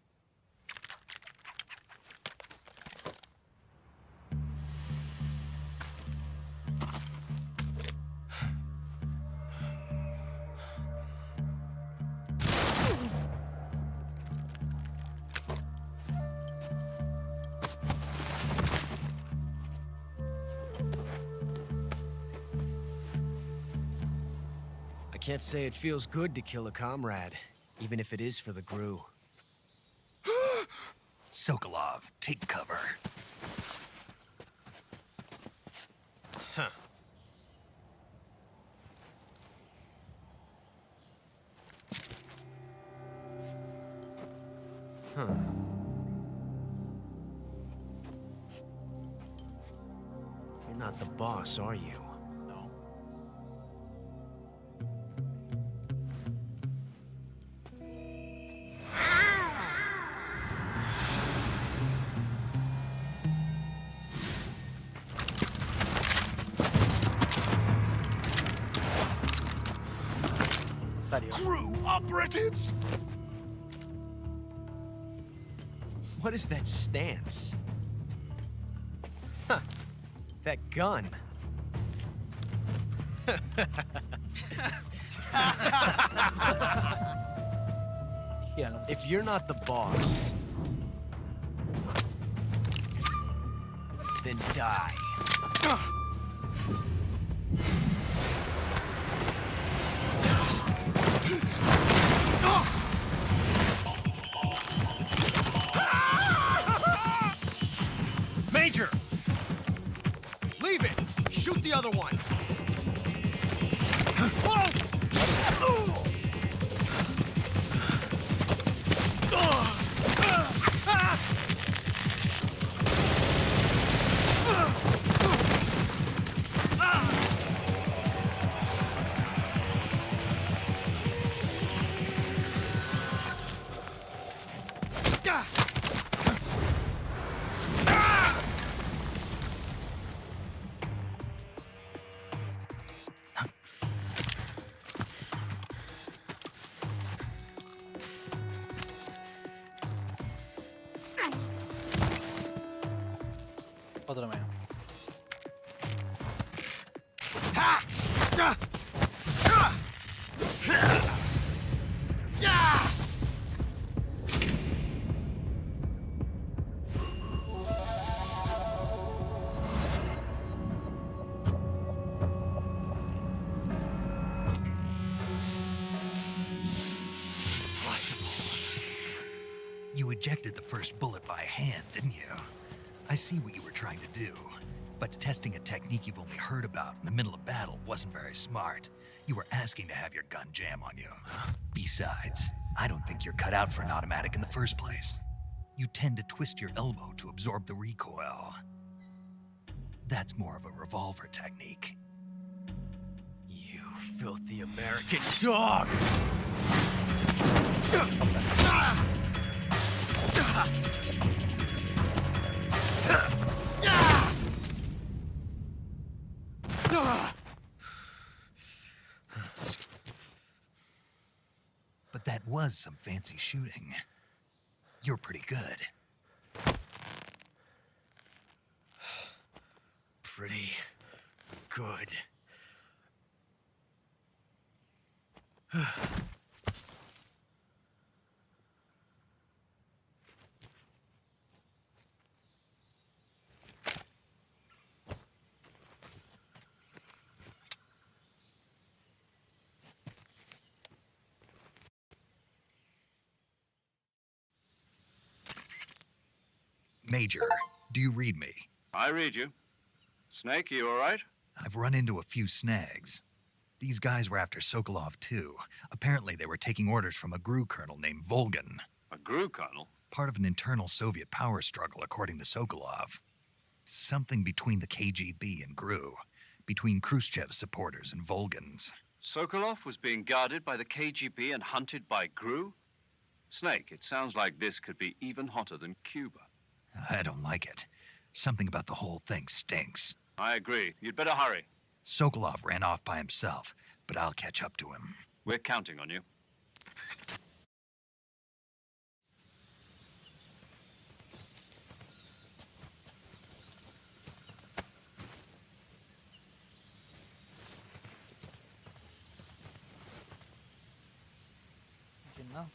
I can't say it feels good to kill a comrade, even if it is for the GRU. Sokolov, take cover. Huh. Huh. You're not the boss, are you? No. GRU operatives! What is that stance? Huh. That gun. If you're not the boss, then die. Major! Leave it! Shoot the other one! Otro menos. You ejected the first bullet by hand, didn't you? I see what you were trying to do, but testing a technique you've only heard about in the middle of battle wasn't very smart. You were asking to have your gun jam on you. Besides, I don't think you're cut out for an automatic in the first place. You tend to twist your elbow to absorb the recoil. That's more of a revolver technique. You filthy American dog! But that was some fancy shooting. You're pretty good. Pretty good. Major, do you read me? I read you. Snake, you all right? I've run into a few snags. These guys were after Sokolov too. Apparently they were taking orders from a GRU colonel named Volgan. A GRU colonel? Part of an internal Soviet power struggle, according to Sokolov. Something between the KGB and GRU. Between Khrushchev's supporters and Volgan's. Sokolov was being guarded by the KGB and hunted by GRU? Snake, it sounds like this could be even hotter than Cuba. I don't like it. Something about the whole thing stinks. I agree. You'd better hurry. Sokolov ran off by himself, but I'll catch up to him. We're counting on you. No.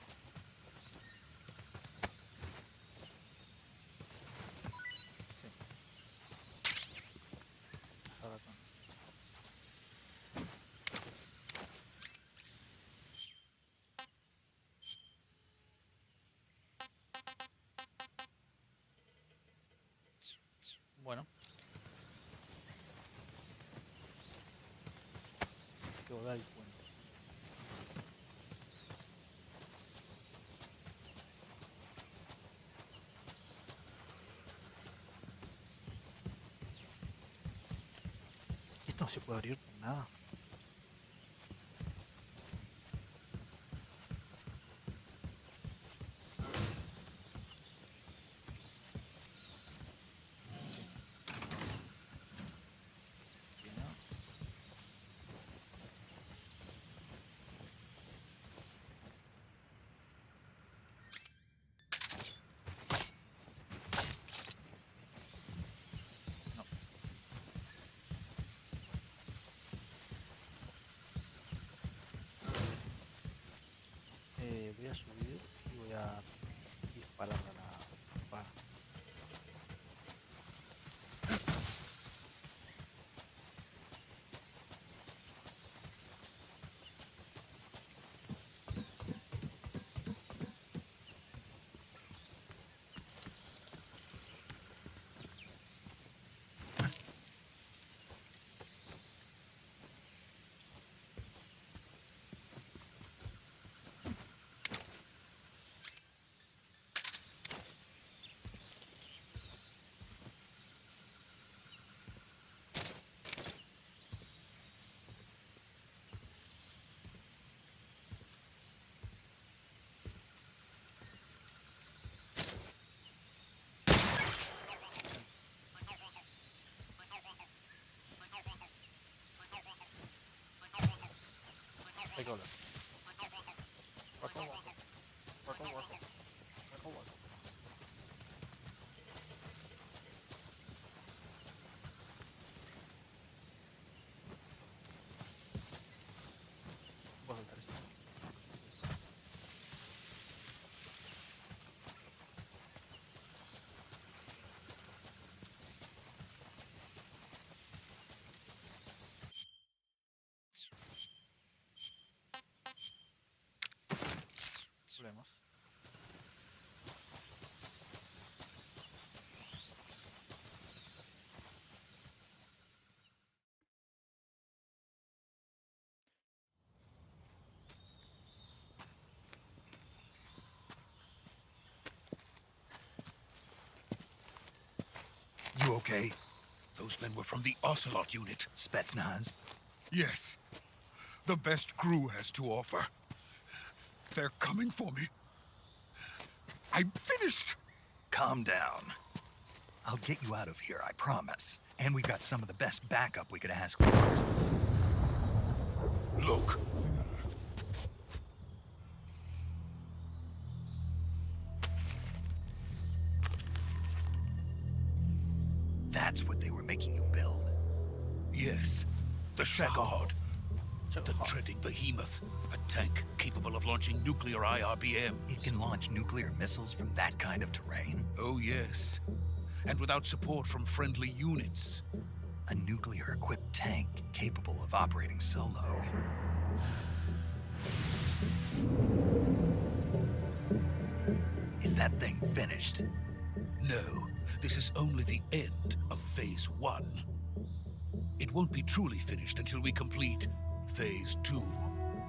Bueno. Que volver al puente. Esto no se puede abrir por nada. Voy a subir y voy a disparar a la barra. okay? Those men were from the Ocelot unit. Spetsnaz? Yes. The best crew has to offer. They're coming for me. I'm finished! Calm down. I'll get you out of here, I promise. And we've got some of the best backup we could ask for. Look. That's what they were making you build? Yes. The Shagahod. The treading behemoth. A tank capable of launching nuclear IRBMs. It can launch nuclear missiles from that kind of terrain? Oh, yes. And without support from friendly units. A nuclear-equipped tank capable of operating solo. Is that thing finished? No. This is only the end of Phase 1. It won't be truly finished until we complete Phase 2.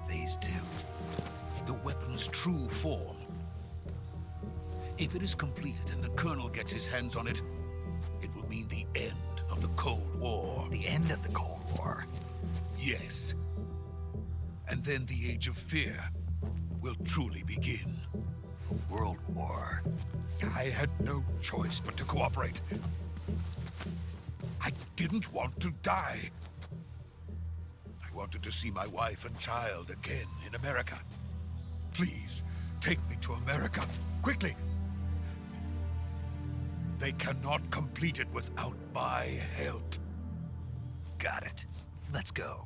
Phase 2? The weapon's true form. If it is completed and the Colonel gets his hands on it, it will mean the end of the Cold War. The end of the Cold War? Yes. And then the Age of Fear will truly begin. A world war? I had no choice but to cooperate. I didn't want to die. I wanted to see my wife and child again in America. Please, take me to America, quickly. They cannot complete it without my help. Got it. Let's go.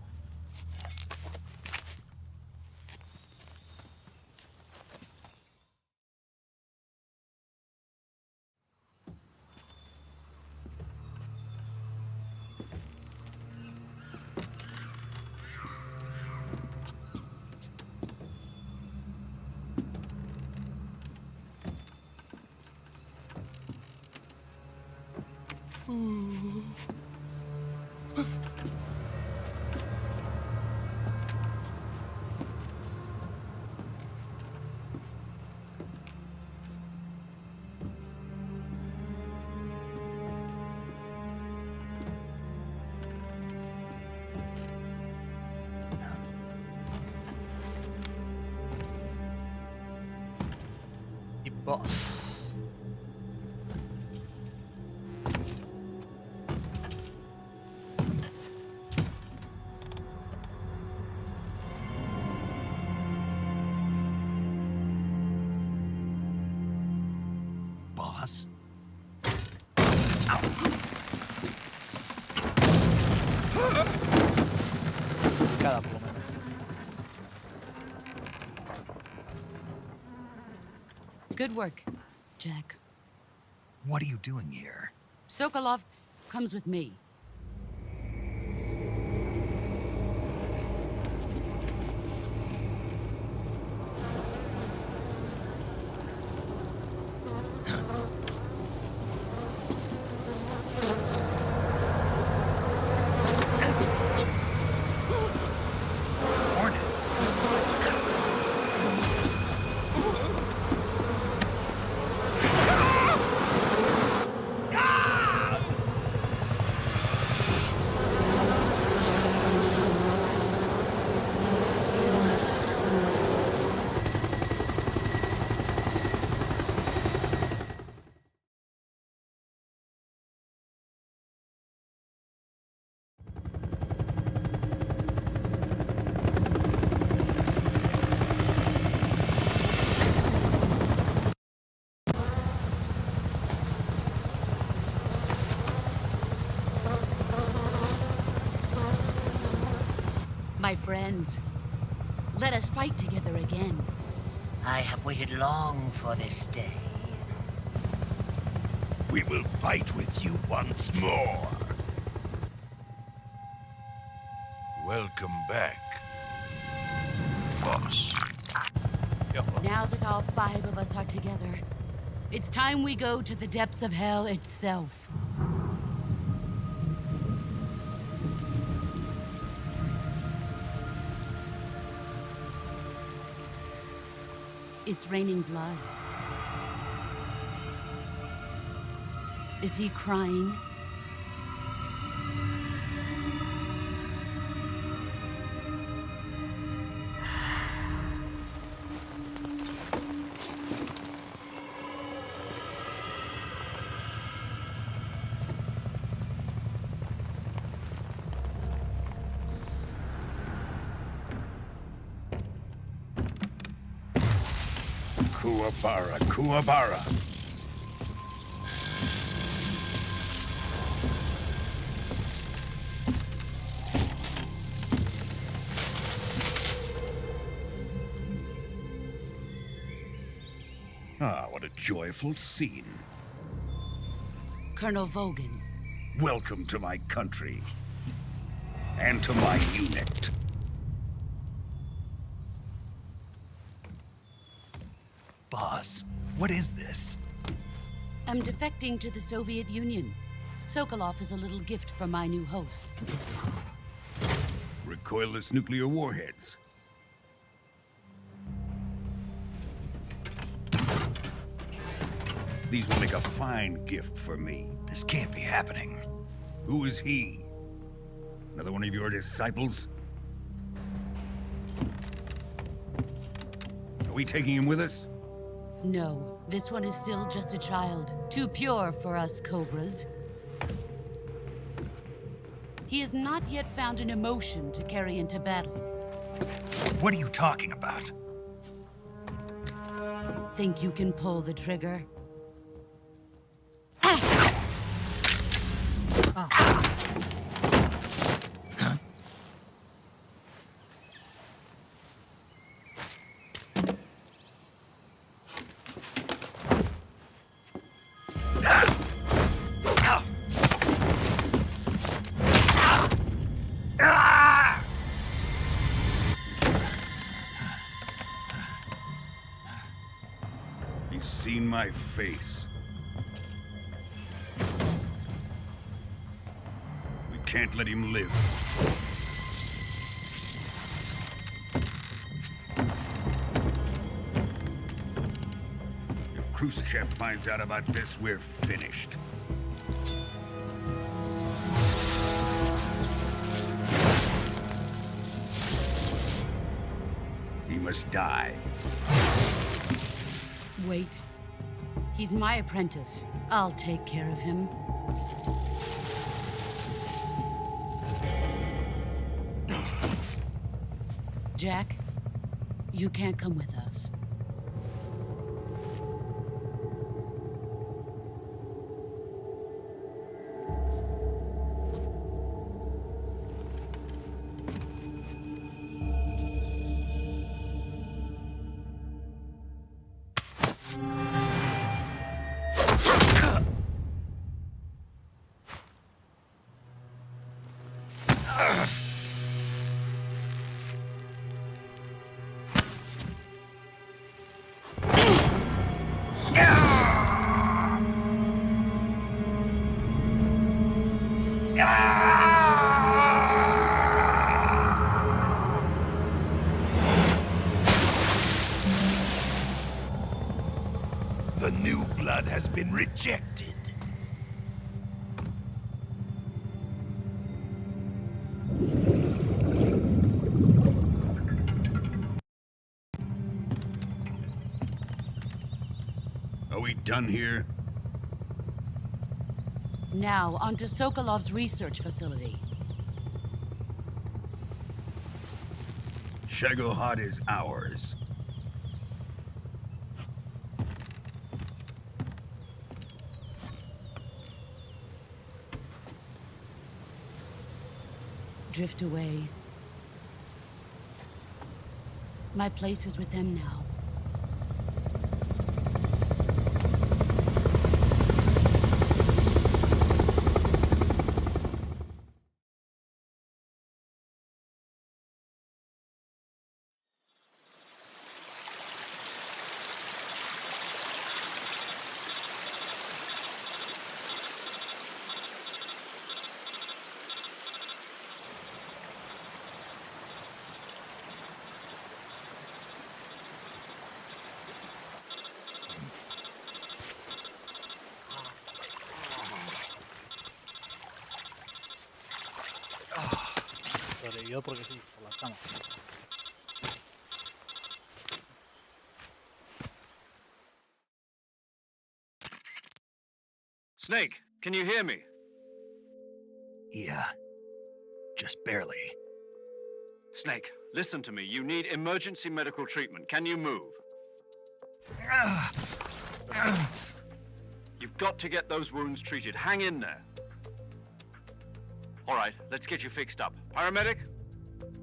Boss. Boss? Cada por lo menos. Good work, Jack. What are you doing here? Sokolov comes with me. Hornets? My friends, let us fight together again. I have waited long for this day. We will fight with you once more. Welcome back, boss. Now that all 5 of us are together, it's time we go to the depths of hell itself. It's raining blood. Is he crying? Kuwabara, Kuwabara. Ah, what a joyful scene. Colonel Vogan. Welcome to my country. And to my unit. Boss, what is this? I'm defecting to the Soviet Union. Sokolov is a little gift from my new hosts. Recoilless nuclear warheads. These will make a fine gift for me. This can't be happening. Who is he? Another one of your disciples? Are we taking him with us? No, this one is still just a child. Too pure for us Cobras. He has not yet found an emotion to carry into battle. What are you talking about? Think you can pull the trigger? He's seen my face. We can't let him live. If Khrushchev finds out about this, we're finished. He must die. Wait. He's my apprentice. I'll take care of him. Jack, you can't come with us. The new blood has been rejected. Are we done here? Now, onto Sokolov's research facility. Shagohod is ours. Drift away. My place is with them now. Sobrevivió porque sí, por la cama. Snake, can you hear me? Yeah, just barely. Snake, listen to me. You need emergency medical treatment. Can you move? You've got to get those wounds treated. Hang in there. All right, let's get you fixed up. Paramedic?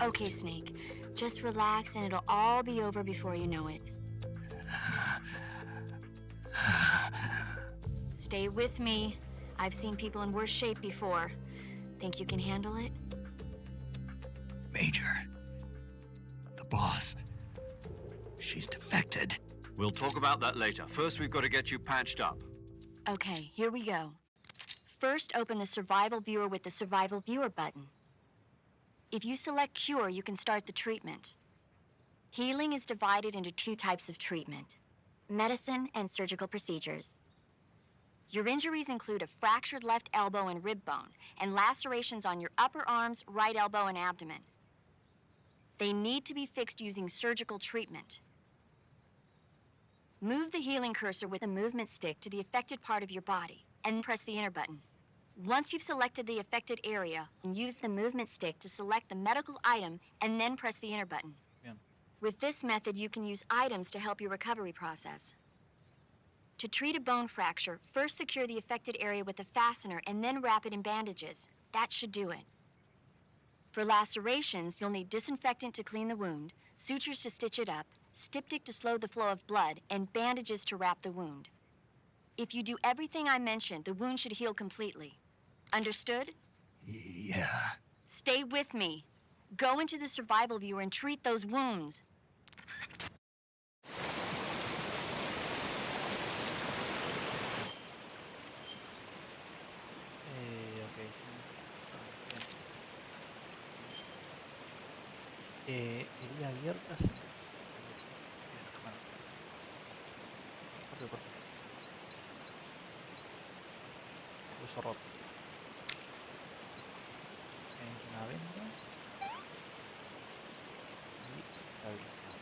Okay, Snake. Just relax and it'll all be over before you know it. Stay with me. I've seen people in worse shape before. Think you can handle it? Major, the boss, she's defected. We'll talk about that later. First, we've got to get you patched up. Okay, here we go. First, open the Survival Viewer with the Survival Viewer button. If you select Cure, you can start the treatment. Healing is divided into 2 types of treatment: medicine and surgical procedures. Your injuries include a fractured left elbow and rib bone, and lacerations on your upper arms, right elbow, and abdomen. They need to be fixed using surgical treatment. Move the healing cursor with a movement stick to the affected part of your body, and press the enter button. Once you've selected the affected area, use the movement stick to select the medical item, and then press the enter button. Yeah. With this method, you can use items to help your recovery process. To treat a bone fracture, first secure the affected area with a fastener and then wrap it in bandages. That should do it. For lacerations, you'll need disinfectant to clean the wound, sutures to stitch it up, styptic to slow the flow of blood, and bandages to wrap the wound. If you do everything I mentioned, the wound should heal completely. Understood? Yeah. Stay with me. Go into the Survival Viewer and treat those wounds. Herida abierta. Corte. Hueso roto. Una venda. Y estabilizar.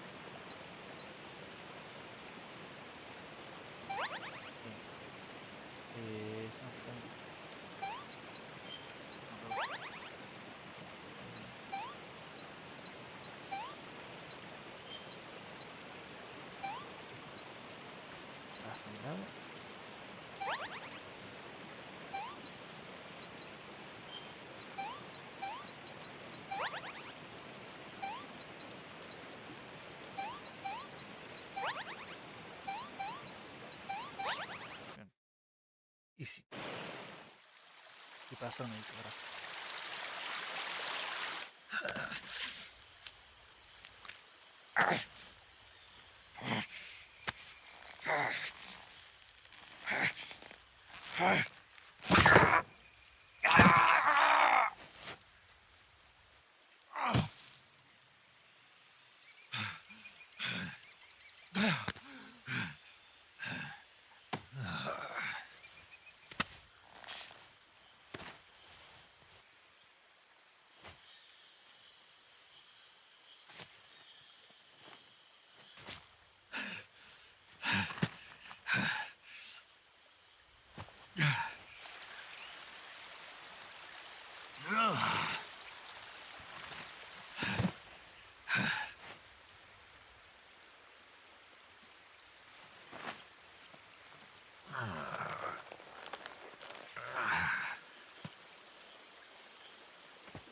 Y si pasa, no hay que ver.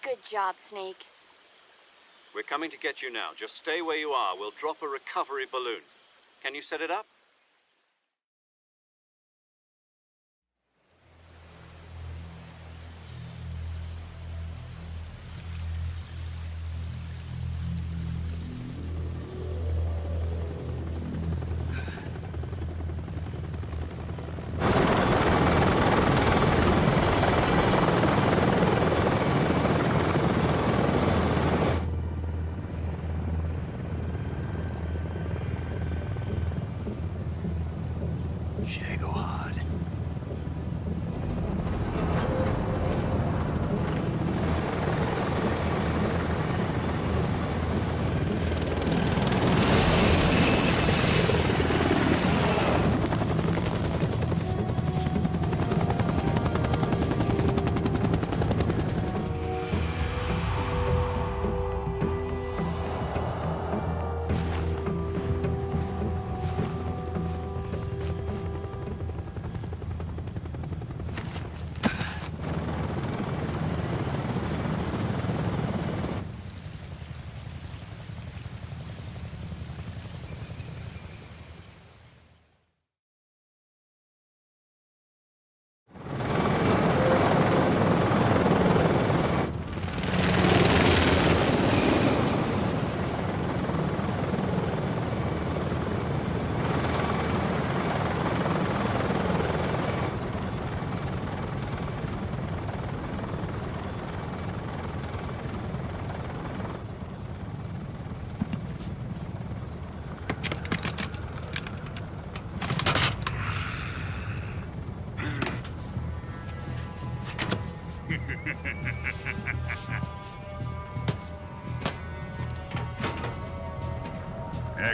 Good job, Snake. We're coming to get you now. Just stay where you are. We'll drop a recovery balloon. Can you set it up?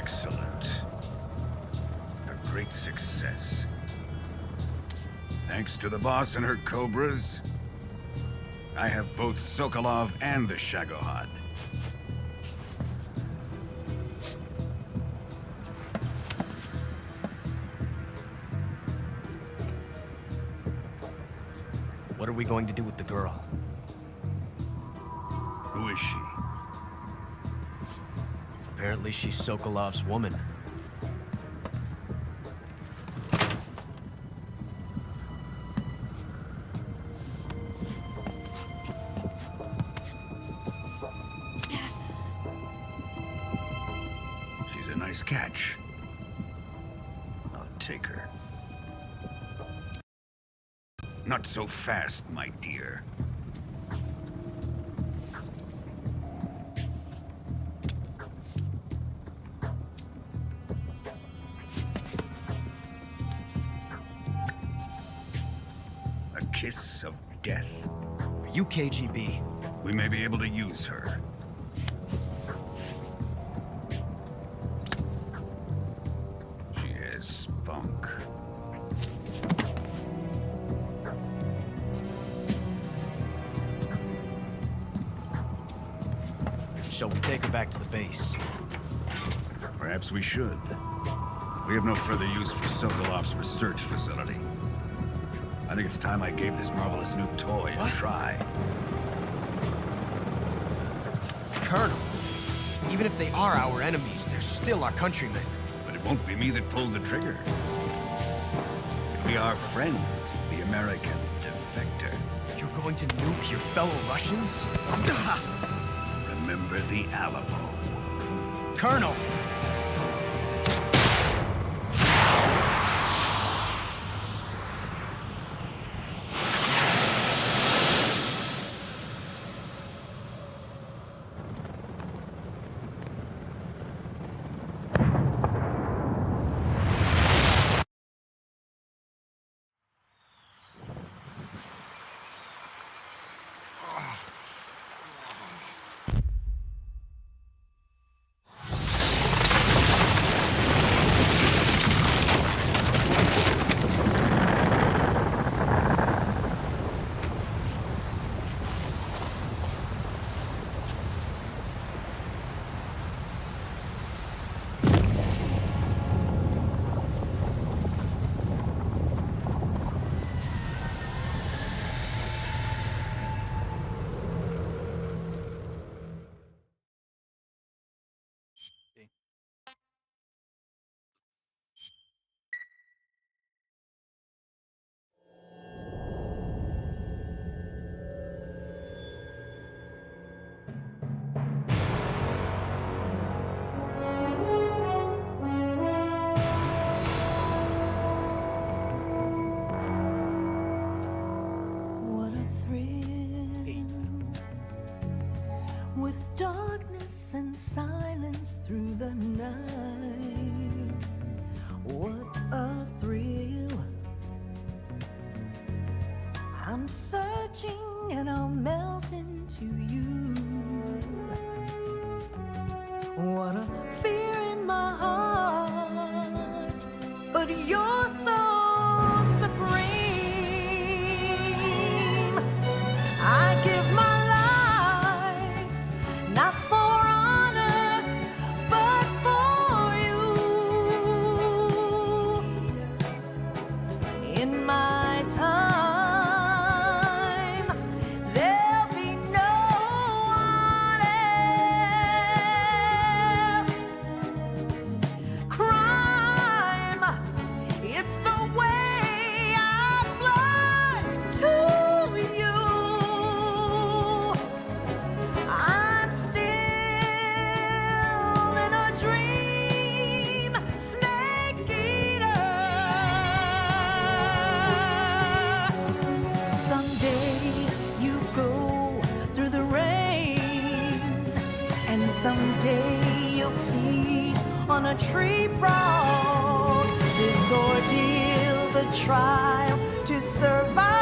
Excellent. A great success. Thanks to the boss and her cobras, I have both Sokolov and the Shagohod. What are we going to do with the girl? Who is she? Apparently she's Sokolov's woman. She's a nice catch. I'll take her. Not so fast, my dear. A kiss of death? Are you KGB? We may be able to use her. She has spunk. Shall we take her back to the base? Perhaps we should. We have no further use for Sokolov's research facility. I think it's time I gave this marvelous new toy a try. Colonel, even if they are our enemies, they're still our countrymen. But it won't be me that pulled the trigger. It'll be our friend, the American defector. You're going to nuke your fellow Russians? Remember the Alamo. Colonel! With darkness and silence through the night, what a thrill. I'm searching and I'll melt into you. What a fear in my heart, but you're so supreme. I give my not for honor, but for you. In my time, there'll be no one else. Crime, it's the way I fly to you. Someday you'll feed on a tree frog. This ordeal, the trial to survive.